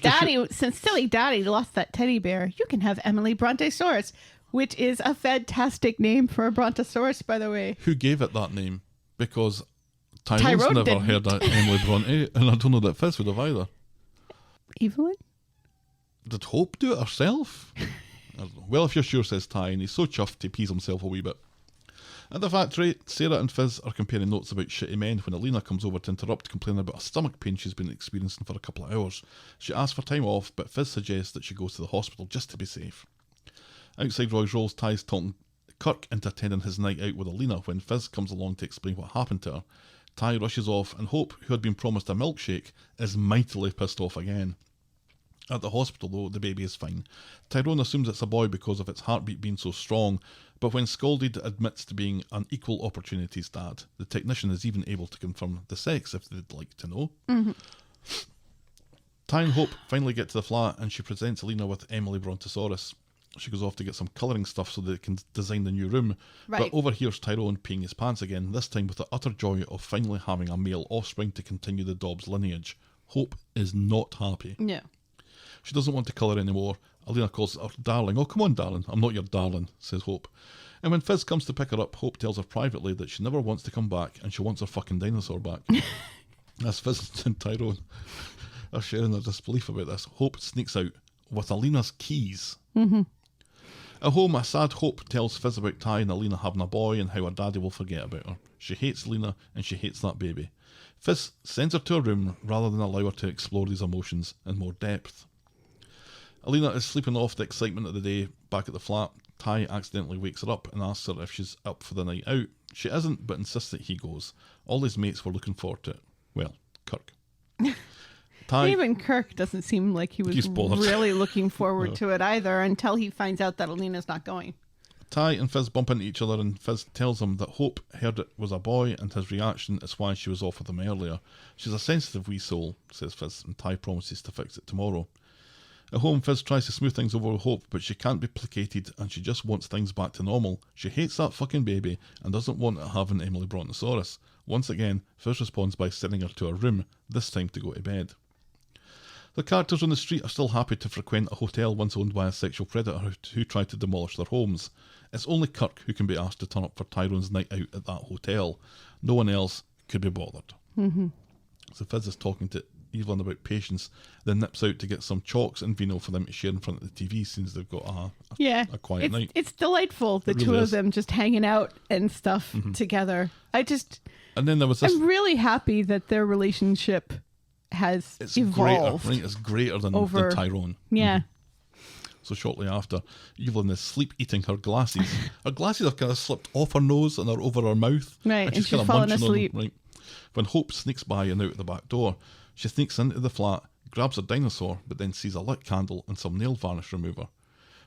since silly Daddy lost that teddy bear, you can have Emily Brontësaurus, which is a fantastic name for a Brontësaurus, by the way. Who gave it that name? Because Tyrone's never didn't. heard of Emily Bronte, and I don't know that Fizz would have either. Evelyn? Did Hope do it herself? I don't know. Well, if you're sure, says Ty, and he's so chuffed he pees himself a wee bit. At the factory, Sarah and Fizz are comparing notes about shitty men when Alina comes over to interrupt, complaining about a stomach pain she's been experiencing for a couple of hours. She asks for time off, but Fizz suggests that she goes to the hospital just to be safe. Outside Roy's Rolls, Ty's talking Kirk into attending his night out with Alina when Fizz comes along to explain what happened to her. Ty rushes off, and Hope, who had been promised a milkshake, is mightily pissed off again. At the hospital, though, the baby is fine. Tyrone assumes it's a boy because of its heartbeat being so strong, but when scolded, admits to being an equal opportunities dad. The technician is even able to confirm the sex if they'd like to know. Ty and Hope finally get to the flat, and she presents Alina with Emily Brontësaurus. She goes off to get some colouring stuff so they can design the new room, but overhears Tyrone peeing his pants again, this time with the utter joy of finally having a male offspring to continue the Dobbs lineage. Hope is not happy. Yeah. She doesn't want to colour anymore. Alina calls her darling. Oh, come on, darling. I'm not your darling, says Hope. And when Fizz comes to pick her up, Hope tells her privately that she never wants to come back and she wants her fucking dinosaur back. As Fizz and Tyrone are sharing their disbelief about this, Hope sneaks out with Alina's keys. At home, a sad Hope tells Fizz about Ty and Alina having a boy and how her daddy will forget about her. She hates Alina and she hates that baby. Fizz sends her to a room rather than allow her to explore these emotions in more depth. Alina is sleeping off the excitement of the day back at the flat. Ty accidentally wakes her up and asks her if she's up for the night out. She isn't, but insists that he goes. All his mates were looking forward to it. Well, Kirk. Ty, Even Kirk doesn't seem like he was He's bothered. really looking forward to it either until he finds out that Alina's not going. Ty and Fizz bump into each other and Fizz tells him that Hope heard it was a boy and his reaction is why she was off with him earlier. She's a sensitive wee soul, says Fizz, and Ty promises to fix it tomorrow. At home, Fizz tries to smooth things over with Hope, but she can't be placated and she just wants things back to normal. She hates that fucking baby and doesn't want to have an Emily Brontësaurus. Once again, Fizz responds by sending her to her room, this time to go to bed. The characters on the street are still happy to frequent a hotel once owned by a sexual predator who tried to demolish their homes. It's only Kirk who can be asked to turn up for Tyrone's night out at that hotel. No one else could be bothered. Mm-hmm. So Fizz is talking to Evelyn about patience, then nips out to get some chalks and vino for them to share in front of the TV since they've got a quiet night. It's delightful, the It really two is. of them just hanging out and stuff together. And then there was this... I'm really happy that their relationship has It's evolved. greater, right? It's greater than over- Tyrone. Yeah. So shortly after, Evelyn is sleep eating her glasses. Her glasses have kind of slipped off her nose and are over her mouth. Right, and she's kind of fallen munching on them, asleep. right. When Hope sneaks by and out the back door, she sneaks into the flat, grabs her dinosaur, but then sees a lit candle and some nail varnish remover.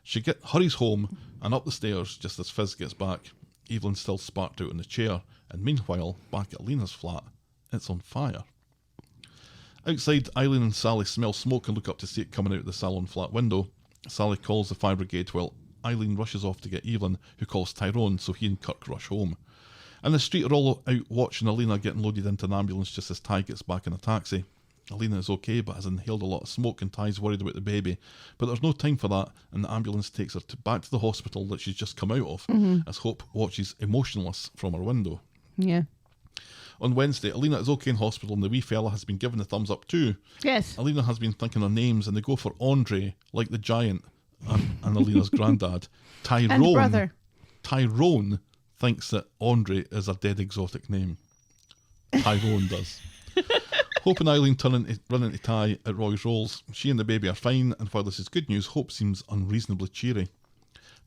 She hurries home and up the stairs just as Fizz gets back. Evelyn's still sparked out in the chair, and meanwhile, back at Alina's flat, it's on fire. Outside, Eileen and Sally smell smoke and look up to see it coming out the salon flat window. Sally calls the fire brigade while Eileen rushes off to get Evelyn, who calls Tyrone, so he and Kirk rush home. In the street are all out watching Alina getting loaded into an ambulance just as Ty gets back in a taxi. Alina is okay but has inhaled a lot of smoke and Ty's worried about the baby. But there's no time for that and the ambulance takes her back to the hospital that she's just come out of as Hope watches emotionless from her window. Yeah. On Wednesday, Alina is okay in hospital and the wee fella has been given the thumbs up too. Yes. Alina has been thinking of names and they go for Andre, like the giant, and Alina's granddad. Tyrone. And brother. Tyrone thinks that Andre is a dead exotic name. Tyrone does. Hope and Eileen run into Ty at Roy's Rolls. She and the baby are fine, and while this is good news, Hope seems unreasonably cheery.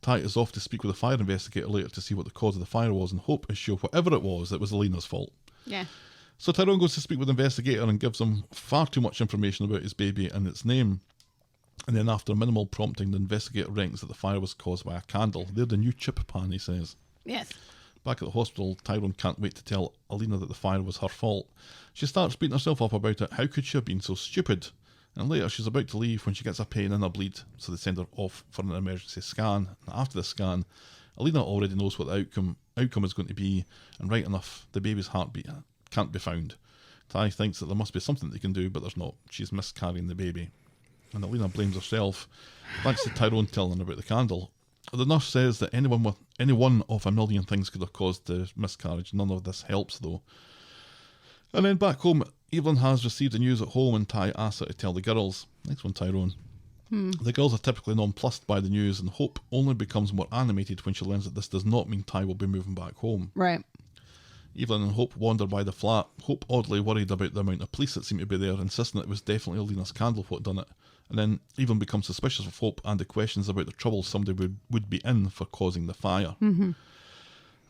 Ty is off to speak with a fire investigator later to see what the cause of the fire was, and Hope is sure whatever it was Alina's fault. Yeah. So Tyrone goes to speak with the investigator and gives him far too much information about his baby and its name. And then after minimal prompting, the investigator reckons that the fire was caused by a candle. They're the new chip pan, he says. Yes. Back at the hospital, Tyrone can't wait to tell Alina that the fire was her fault. She starts beating herself up about it. How could she have been so stupid? And later she's about to leave when she gets a pain and a bleed, so they send her off for an emergency scan. And after the scan, Alina already knows what the outcome is going to be, and right enough, the baby's heartbeat can't be found. Ty thinks that there must be something they can do, but there's not. She's miscarrying the baby. And Alina blames herself, thanks to Tyrone telling her about the candle. The nurse says that any one of a million things could have caused the miscarriage. None of this helps, though. And then back home, Evelyn has received the news at home and Ty asks her to tell the girls. Next one, Tyrone. The girls are typically nonplussed by the news, and Hope only becomes more animated when she learns that this does not mean Ty will be moving back home. Right. Evelyn and Hope wander by the flat. Hope, oddly worried about the amount of police that seem to be there, insisting that it was definitely Alina's candle what done it. And then Evelyn becomes suspicious of Hope and the questions about the trouble somebody would be in for causing the fire.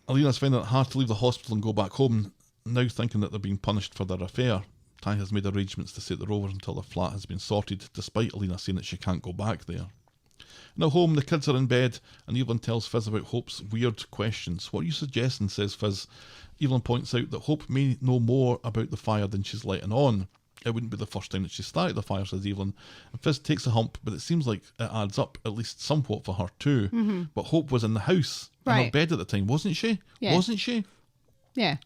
Alina's finding it hard to leave the hospital and go back home, now thinking that they're being punished for their affair. Ty has made arrangements to stay at the Rovers until the flat has been sorted, despite Alina saying that she can't go back there. Now home, the kids are in bed, and Evelyn tells Fizz about Hope's weird questions. What are you suggesting, says Fizz. Evelyn points out that Hope may know more about the fire than she's letting on. It wouldn't be the first time that she started the fire, says Evelyn. And Fizz takes a hump, but it seems like it adds up, at least somewhat for her too. But Hope was in the house, in her Right. bed at the time, wasn't she? Yeah. Wasn't she? Yeah.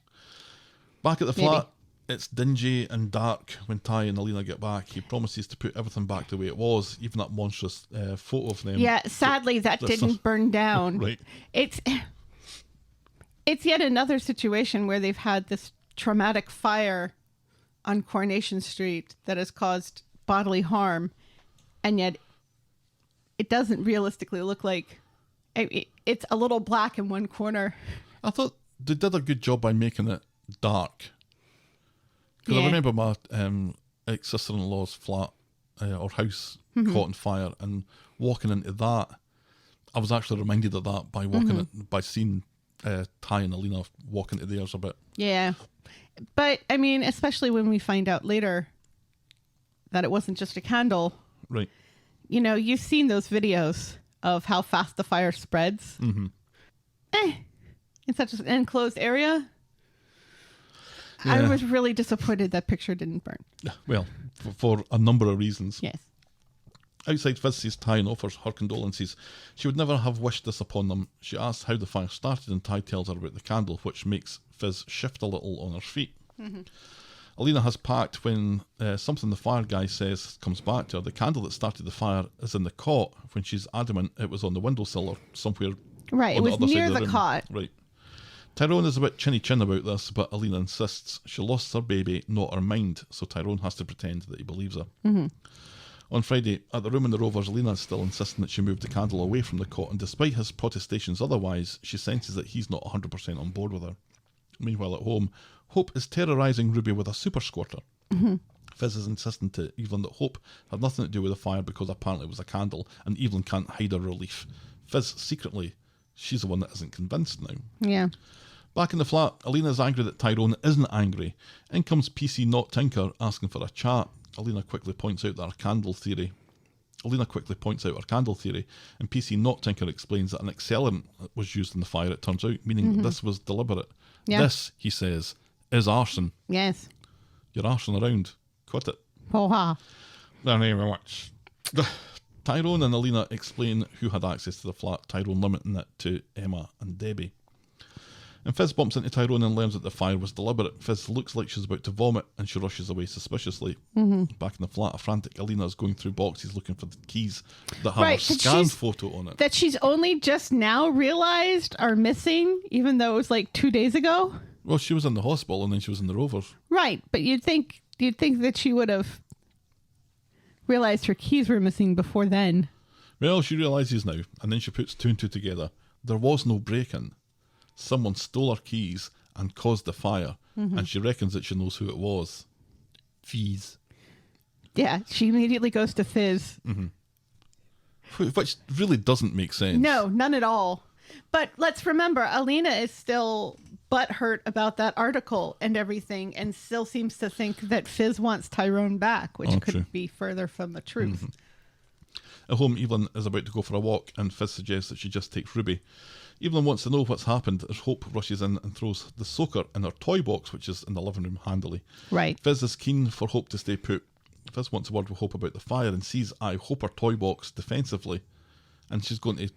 Back at the Maybe. flat, it's dingy and dark when Ty and Alina get back. He promises to put everything back the way it was, even that monstrous photo of them. Yeah, sadly that didn't burn down. Right. It's yet another situation where they've had this traumatic fire on Coronation Street that has caused bodily harm, and yet it doesn't realistically look like it's a little black in one corner. I thought they did a good job by making it dark. Because I remember my ex-sister-in-law's flat or house caught on fire, and walking into that, I was actually reminded of that by walking by seeing Ty and Alina walk into theirs a bit. Yeah. But, I mean, especially when we find out later that it wasn't just a candle. Right. You know, you've seen those videos of how fast the fire spreads. Mm-hmm. In such an enclosed area. Yeah. I was really disappointed that picture didn't burn. Well, for a number of reasons. Yes. Outside, Fizz sees Ty and offers her condolences. She would never have wished this upon them. She asks how the fire started, and Ty tells her about the candle, which makes Fizz shift a little on her feet. Alina has packed when something the fire guy says comes back to her. The candle that started the fire is in the cot, when she's adamant it was on the windowsill or somewhere. Right, it on the was other side near of the room. cot. Right. Tyrone is a bit chinny-chin about this, but Alina insists she lost her baby, not her mind, so Tyrone has to pretend that he believes her. On Friday, at the room in the Rovers, Alina is still insisting that she moved the candle away from the cot, and despite his protestations otherwise, she senses that he's not 100% on board with her. Meanwhile, at home, Hope is terrorising Ruby with a super squirter. Fizz is insisting to Evelyn that Hope had nothing to do with the fire because apparently it was a candle, and Evelyn can't hide her relief. Fizz secretly, she's the one that isn't convinced now. Yeah. Back in the flat, Alina is angry that Tyrone isn't angry. In comes PC Not Tinker asking for a chat. Alina quickly points out her candle theory, and PC Not Tinker explains that an accelerant was used in the fire, it turns out, meaning this was deliberate. Yeah. This, he says, is arson. Yes. You're arsing around. Quit it. Ho-ha. Thank you very much. Tyrone and Alina explain who had access to the flat, Tyrone limiting it to Emma and Debbie. And Fizz bumps into Tyrone and learns that the fire was deliberate. Fizz looks like she's about to vomit, and she rushes away suspiciously. Back in the flat, a frantic Alina is going through boxes looking for the keys that have a scanned photo on it. That she's only just now realized are missing, even though it was like 2 days ago. Well, she was in the hospital and then she was in the Rovers. Right, but you'd think that she would have realized her keys were missing before then. Well, she realises now, and then she puts two and two together. There was no break-in. Someone stole her keys and caused the fire, and she reckons that she knows who it was. Fizz. Yeah, she immediately goes to Fizz. Which really doesn't make sense. No, none at all. But let's remember, Alina is still butthurt about that article and everything, and still seems to think that Fizz wants Tyrone back, which could true. be further from the truth. At home, Evelyn is about to go for a walk, and Fizz suggests that she just takes Ruby. Evelyn wants to know what's happened as Hope rushes in and throws the soaker in her toy box, which is in the living room handily. Right. Fizz is keen for Hope to stay put. Fizz wants a word with Hope about the fire and sees Hope her toy box defensively, and she's going to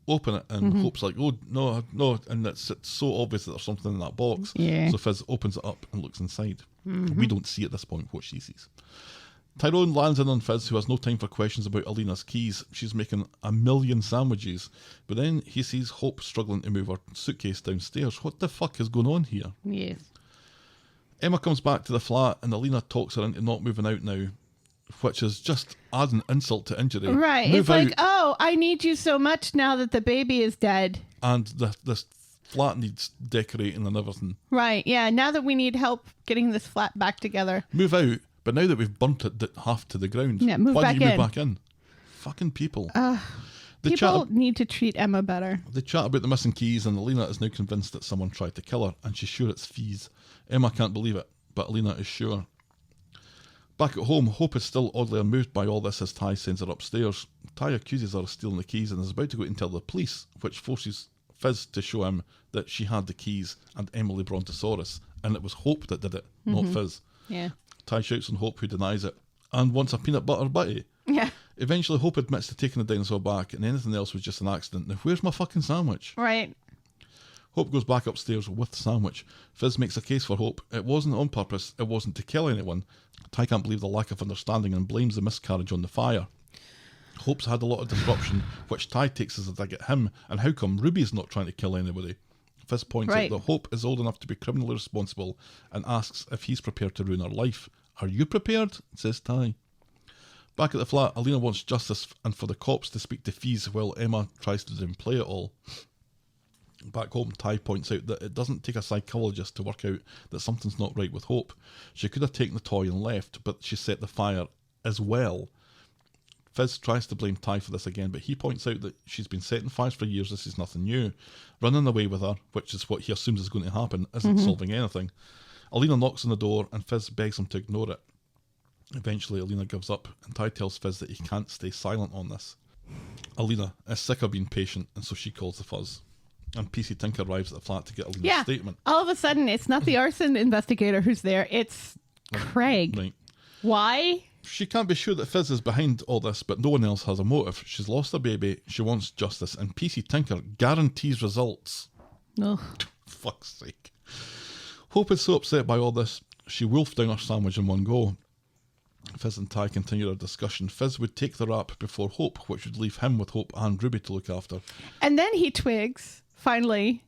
open it, and Hope's like, oh, no, and it's so obvious that there's something in that box. Yeah. So Fizz opens it up and looks inside. We don't see at this point what she sees. Tyrone lands in on Fizz, who has no time for questions about Alina's keys. She's making 1,000,000 sandwiches, but then he sees Hope struggling to move her suitcase downstairs. What the fuck is going on here? Yes. Emma comes back to the flat, and Alina talks her into not moving out now, which is just adding insult to injury. Right. Move it's out, like, oh, I need you so much now that the baby is dead. and this flat needs decorating and everything. Right. Yeah. Now that we need help getting this flat back together. Move out, but now that we've burnt it half to the ground, Yeah, move why back don't you in. move back in? Fucking people. People need to treat Emma better. They chat about the missing keys, and Alina is now convinced that someone tried to kill her, and she's sure it's Fizz. Emma can't believe it, but Alina is sure. Back at home, Hope is still oddly unmoved by all this as Ty sends her upstairs. Ty accuses her of stealing the keys and is about to go and tell the police, which forces Fizz to show him that she had the keys and Emily Brontësaurus, and it was Hope that did it, not Fizz. Yeah. Ty shouts on Hope, who denies it, and wants a peanut butter butty. Yeah. Eventually, Hope admits to taking the dinosaur back, and anything else was just an accident. Now, where's my fucking sandwich? Right. Hope goes back upstairs with the sandwich. Fizz makes a case for Hope. It wasn't on purpose. It wasn't to kill anyone. Ty can't believe the lack of understanding and blames the miscarriage on the fire. Hope's had a lot of disruption, which Ty takes as a dig at him, and how come Ruby's not trying to kill anybody? Fizz points out that Hope is old enough to be criminally responsible and asks if he's prepared to ruin her life. Are you prepared? Says Ty. Back at the flat, Alina wants justice and for the cops to speak to Fizz while Emma tries to downplay it all. Back home, Ty points out that it doesn't take a psychologist to work out that something's not right with Hope. She could have taken the toy and left, but she set the fire as well. Fizz tries to blame Ty for this again, but he points out that she's been setting fires for years. This is nothing new. Running away with her, which is what he assumes is going to happen, isn't solving anything. Alina knocks on the door and Fizz begs him to ignore it. Eventually, Alina gives up, and Ty tells Fizz that he can't stay silent on this. Alina is sick of being patient, and so she calls the fuzz. And PC Tinker arrives at the flat to get Alina's statement. All of a sudden, it's not the arson investigator who's there, it's Craig. Right. Why? She can't be sure that Fizz is behind all this, but no one else has a motive. She's lost her baby, she wants justice, and PC Tinker guarantees results. Ugh. Fuck's sake. Hope is so upset by all this, she wolfed down her sandwich in one go. Fizz and Ty continue their discussion. Fizz would take the rap before Hope, which would leave him with Hope and Ruby to look after. And then he twigs, finally.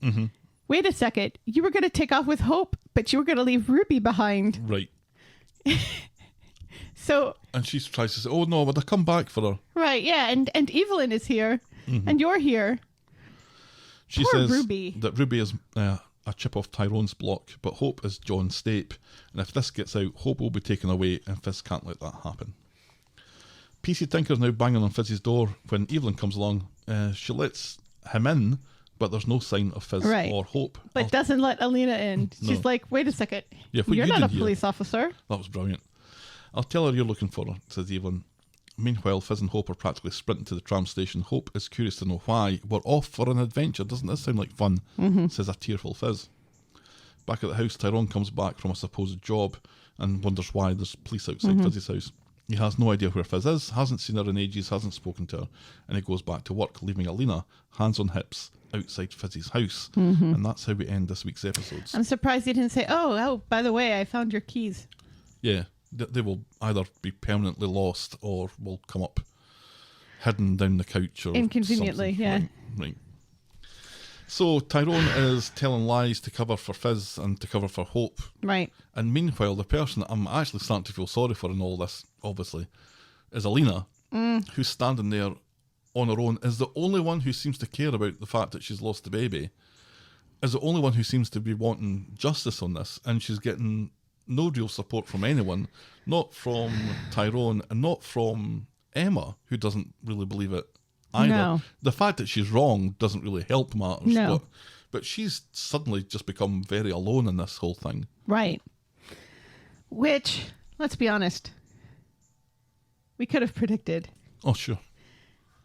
Wait a second, you were going to take off with Hope, but you were going to leave Ruby behind. Right. So... And she tries to say, oh no, but I come back for her. Right, yeah, and Evelyn is here, and you're here. She Poor says Ruby. that Ruby is a chip off Tyrone's block, but Hope is John Stape, and if this gets out, Hope will be taken away, and Fizz can't let that happen. PC Tinker's now banging on Fizz's door when Evelyn comes along. She lets him in, but there's no sign of Fizz or Hope. But doesn't let Alina in. She's like, wait a second, you're not a police officer. That was brilliant. I'll tell her you're looking for her, says Evelyn. Meanwhile, Fizz and Hope are practically sprinting to the tram station. Hope is curious to know why. We're off for an adventure. Doesn't this sound like fun? Says a tearful Fizz. Back at the house, Tyrone comes back from a supposed job and wonders why there's police outside Fizz's house. He has no idea where Fizz is, hasn't seen her in ages, hasn't spoken to her, and he goes back to work, leaving Alina, hands on hips, outside Fizz's house. And that's how we end this week's episodes. I'm surprised he didn't say, oh, by the way, I found your keys. Yeah. They will either be permanently lost or will come up hidden down the couch or inconveniently, something. Right. So Tyrone is telling lies to cover for Fizz and to cover for Hope. Right. And meanwhile, the person that I'm actually starting to feel sorry for in all this, obviously, is Alina, who's standing there on her own, is the only one who seems to care about the fact that she's lost the baby, is the only one who seems to be wanting justice on this, and she's getting no real support from anyone, not from Tyrone and not from Emma, who doesn't really believe it either. No. The fact that she's wrong doesn't really help matters. No. But she's suddenly just become very alone in this whole thing. Right. Which, let's be honest, we could have predicted. Oh, sure.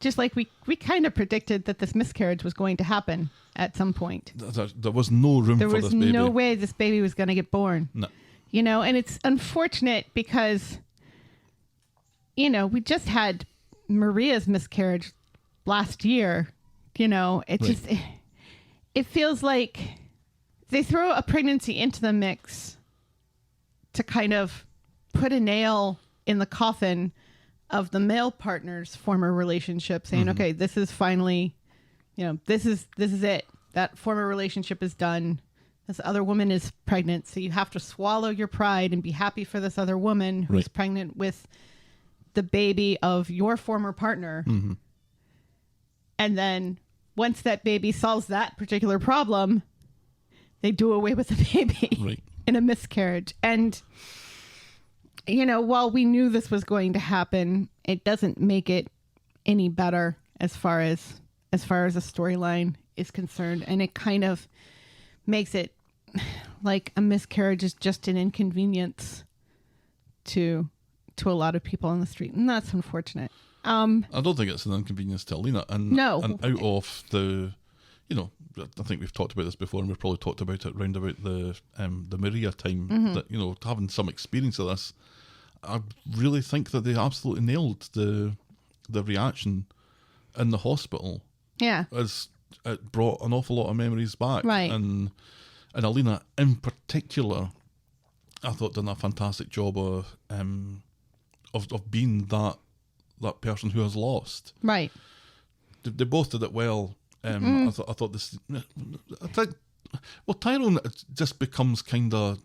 Just like we kind of predicted that this miscarriage was going to happen at some point. There was no room for this baby. There was no way this baby was going to get born. No. You know, and it's unfortunate because, you know, we just had Maria's miscarriage last year. You know, it just, it feels like they throw a pregnancy into the mix to kind of put a nail in the coffin of the male partner's former relationship, saying, okay, this is finally, you know, this is it. That former relationship is done. This other woman is pregnant, so you have to swallow your pride and be happy for this other woman who's pregnant with the baby of your former partner. And then once that baby solves that particular problem, they do away with the baby in a miscarriage. And, you know, while we knew this was going to happen, it doesn't make it any better as far as a storyline is concerned. And it kind of makes it like a miscarriage is just an inconvenience to a lot of people on the street, and that's unfortunate. I don't think it's an inconvenience to Alina, and out of the, you know, I think we've talked about this before, and we've probably talked about it round about the Maria time, that, you know, having some experience of this, I really think that they absolutely nailed the reaction in the hospital. Yeah, as it brought an awful lot of memories back, right? And Alina in particular, I thought done a fantastic job of being that person who has lost. Right. They both did it well. I thought this. I think. Well, Tyrone just becomes kind of.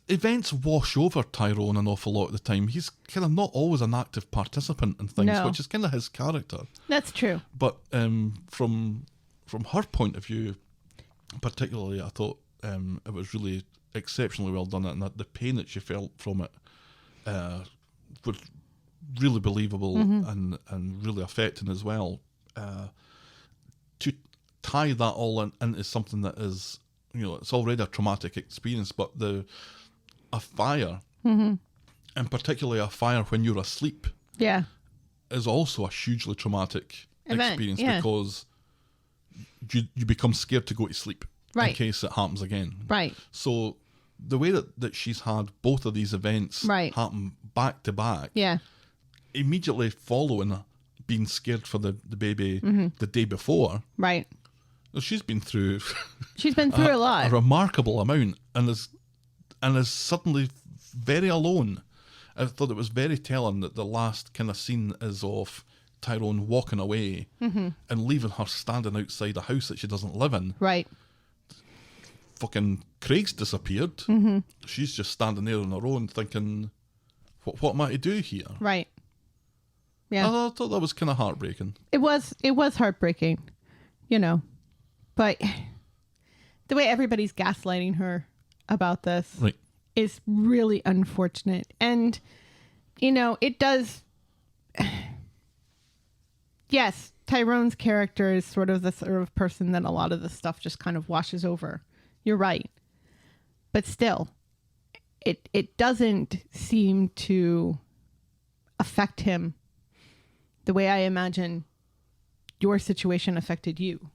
Events wash over Tyrone an awful lot of the time. He's kind of not always an active participant in things, which is kind of his character. That's true. But from her point of view, particularly, I thought it was really exceptionally well done, and that the pain that she felt from it was really believable and really affecting as well. To tie that all into something that is, it's already a traumatic experience, but a fire, and particularly a fire when you're asleep, is also a hugely traumatic experience because you become scared to go to sleep in case it happens again. Right. So the way that she's had both of these events happen back to back, immediately following being scared for the baby the day before, right? Well, she's been through a lot, a remarkable amount, and is suddenly very alone. I thought it was very telling that the last kind of scene is of Tyrone walking away and leaving her standing outside a house that she doesn't live in. Right. Fucking Craig's disappeared. She's just standing there on her own thinking, what am I to do here? Right. Yeah. I thought that was kind of heartbreaking. It was heartbreaking, but the way everybody's gaslighting her about this is really unfortunate. And, it does. Yes, Tyrone's character is sort of the sort of person that a lot of the stuff just kind of washes over. You're right. But still, it doesn't seem to affect him the way I imagine your situation affected you.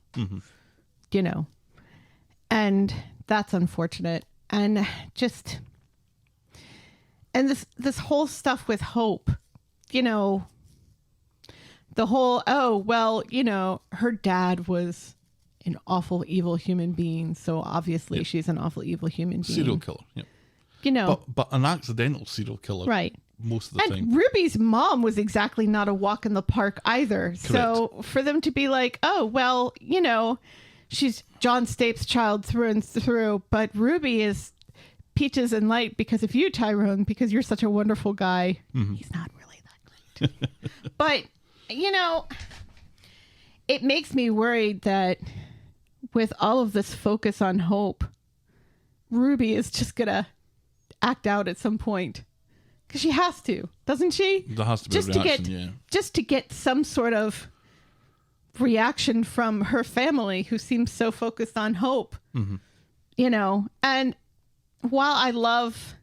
And that's unfortunate. And this whole stuff with Hope, the whole, her dad was an awful, evil human being, so obviously she's an awful, evil human being. Serial killer, But an accidental serial killer. Right. Most of the time. And Ruby's mom was exactly not a walk in the park either. Correct. So for them to be like, she's John Stape's child through and through, but Ruby is peaches and light because of you, Tyrone, because you're such a wonderful guy. He's not really that great. But, it makes me worried that with all of this focus on Hope, Ruby is just going to act out at some point. Because she has to, doesn't she? There has to be a reaction, Just to get some sort of reaction from her family who seems so focused on Hope. And while I love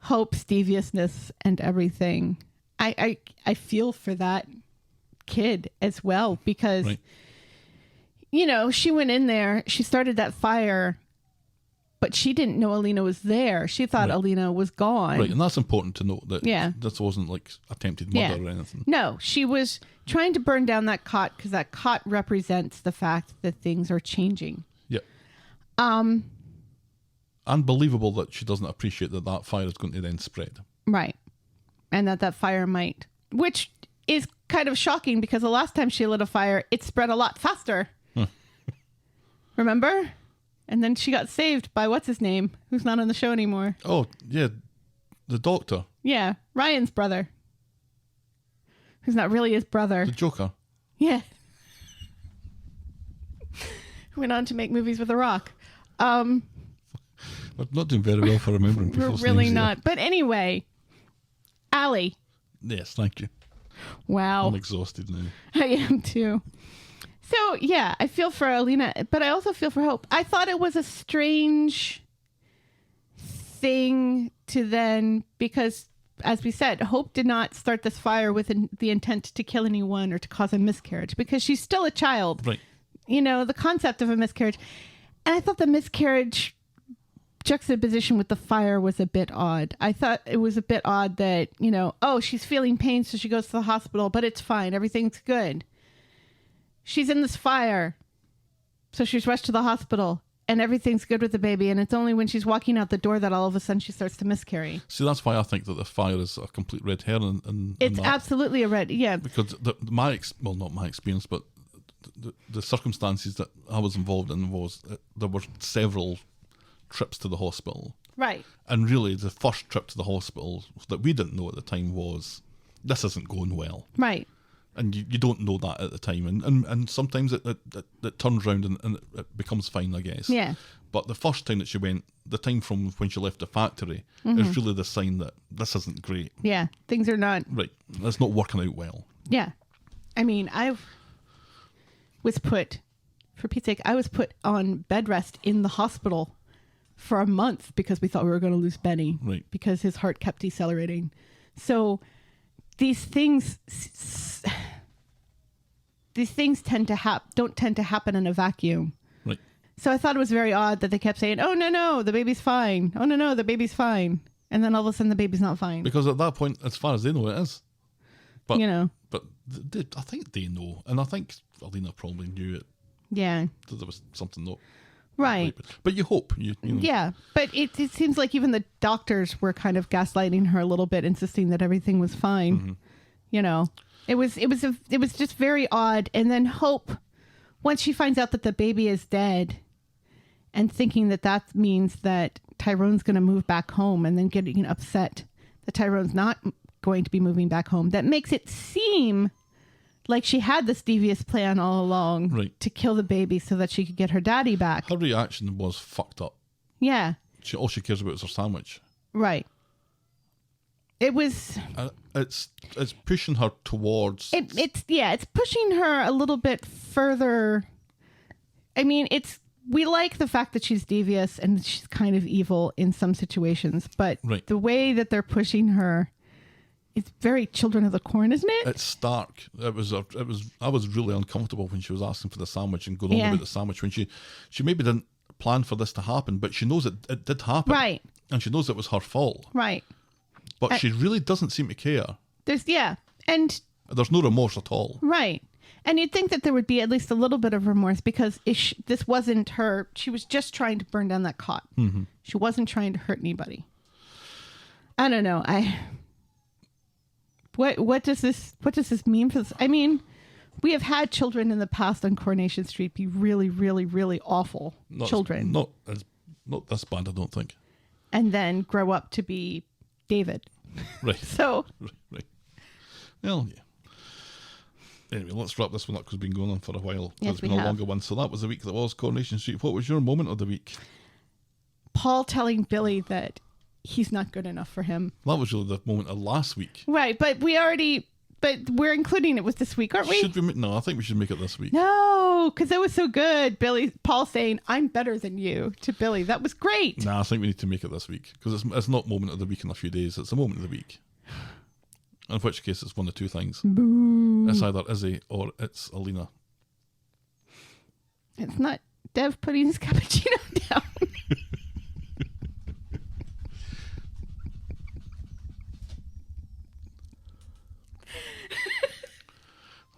Hope's deviousness and everything, I feel for that kid as well because, she went in there, she started that fire, but she didn't know Alina was there. She thought Alina was gone. Right, and that's important to note that this wasn't like attempted murder or anything. No, she was trying to burn down that cot because that cot represents the fact that things are changing. Yep. Unbelievable that she doesn't appreciate that fire is going to then spread. Right. And that fire might, which is kind of shocking because the last time she lit a fire, it spread a lot faster. Remember? And then she got saved by what's his name, who's not on the show anymore. Oh, yeah. The doctor. Yeah. Ryan's brother. Who's not really his brother. The Joker. Yeah. Went on to make movies with The Rock. We're not doing very well for remembering people's We're really names not. But anyway, Allie. Yes, thank you. Wow. I'm exhausted now. I am too. So, yeah, I feel for Alina, but I also feel for Hope. I thought it was a strange thing to then, because, as we said, Hope did not start this fire with the intent to kill anyone or to cause a miscarriage, because she's still a child. Right. The concept of a miscarriage. And I thought the miscarriage juxtaposition with the fire was a bit odd. I thought it was a bit odd that, she's feeling pain, so she goes to the hospital, but it's fine. Everything's good. She's in this fire, so she's rushed to the hospital, and everything's good with the baby, and it's only when she's walking out the door that all of a sudden she starts to miscarry. See, that's why I think that the fire is a complete red herring. It's absolutely a red, yeah. Because not my experience, but the circumstances that I was involved in was there were several trips to the hospital. Right. And really, the first trip to the hospital that we didn't know at the time was, this isn't going well. Right. And you don't know that at the time. And sometimes it turns round and it becomes fine, I guess. Yeah. But the first time that she went, the time from when she left the factory, is really the sign that this isn't great. Yeah. Things are not. Right. It's not working out well. Yeah. I mean, for Pete's sake, I was put on bed rest in the hospital for a month because we thought we were going to lose Benny. Right. Because his heart kept decelerating. So these things don't tend to happen in a vacuum. Right. So I thought it was very odd that they kept saying, "Oh no, the baby's fine. Oh no, the baby's fine." And then all of a sudden the baby's not fine. Because at that point, as far as they know, it is. But, But I think they know. And I think Alina probably knew it. Yeah. That there was something not right. But you hope. You know. Yeah. But it seems like even the doctors were kind of gaslighting her a little bit, insisting that everything was fine. Mm-hmm. You know, it was just very odd. And then Hope, once she finds out that the baby is dead, and thinking that means that Tyrone's going to move back home, and then getting upset that Tyrone's not going to be moving back home, that makes it seem like she had this devious plan all along, right, to kill the baby so that she could get her daddy back. Her reaction was fucked up. Yeah. All she cares about is her sandwich. Right. It was. It's pushing her towards. It's pushing her a little bit further. I mean, we like the fact that she's devious and she's kind of evil in some situations, but right, the way that they're pushing her, it's very Children of the Corn, isn't it? It's stark. I was really uncomfortable when she was asking for the sandwich and going on about the sandwich, when she maybe didn't plan for this to happen, but she knows it did happen. Right. And she knows it was her fault. Right. But she really doesn't seem to care. And there's no remorse at all. Right. And you'd think that there would be at least a little bit of remorse, because this wasn't her. She was just trying to burn down that cot. Mm-hmm. She wasn't trying to hurt anybody. I don't know. What does this mean for this? I mean, we have had children in the past on Coronation Street be really, really, really awful children. Not this bad, I don't think. And then grow up to be David. Right. So. Right. Well, yeah. Anyway, let's wrap this one up because we've been going on for a while. Yes, it's been a longer one. So that was the week that was Coronation Street. What was your moment of the week? Paul telling Billy that he's not good enough for him. That was really the moment of last week. Right, but we're including it with this week, aren't we? No, I think we should make it this week. No, because that was so good. Paul saying, "I'm better than you" to Billy. That was great. Nah, I think we need to make it this week because it's not moment of the week in a few days. It's a moment of the week. In which case, it's one of two things. Boo. It's either Izzy or it's Alina. It's not Dev putting his cappuccino down.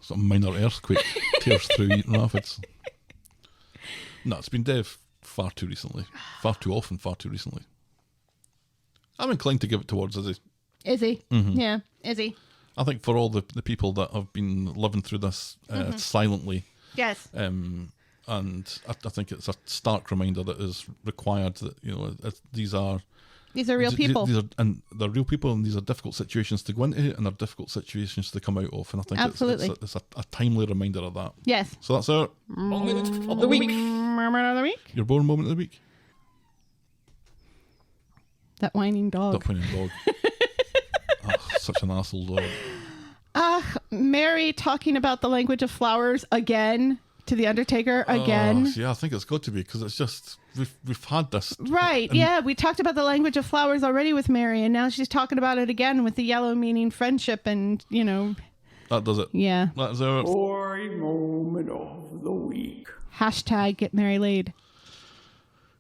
Some minor earthquake tears through Eaton Rapids. No, it's been Dev far too recently. Far too often, far too recently. I'm inclined to give it towards Izzy. Izzy. Mm-hmm. Yeah, Izzy. I think for all the people that have been living through this silently. Yes. And I think it's a stark reminder that is required that, these are real people. They're real people, and these are difficult situations to go into, and they're difficult situations to come out of. And I think it's a timely reminder of that. Yes. So that's our moment of the week. Moment of the week. Your born moment of the week. That whining dog. Such an asshole dog. Mary talking about the language of flowers again to the Undertaker again. Yeah, I think it's got to be, because it's just we've had this. Right. Yeah, we talked about the language of flowers already with Mary, and now she's talking about it again with the yellow meaning friendship, and that does it. Yeah. That is our moment of the week. # get Mary laid.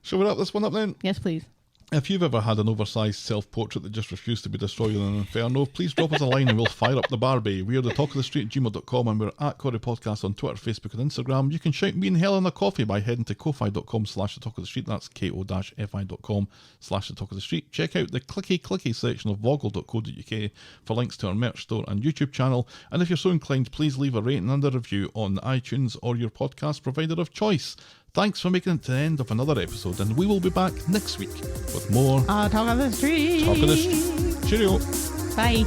Shall we wrap this one up then? Yes, please. If you've ever had an oversized self-portrait that just refused to be destroyed in an inferno, please drop us a line and we'll fire up the Barbie. We are the Talk of the Street at gmail.com, and we're at Corrie Podcast on Twitter, Facebook and Instagram. You can shout me and Helena coffee by heading to ko-fi.com/the Talk of the Street. That's ko-fi.com/the Talk of the Street. Check out the clicky section of voggle.co.uk for links to our merch store and YouTube channel. And if you're so inclined, please leave a rating and a review on iTunes or your podcast provider of choice. Thanks for making it to the end of another episode, and we will be back next week with more Talk of the Street. Talk of the Street. Cheerio. Bye.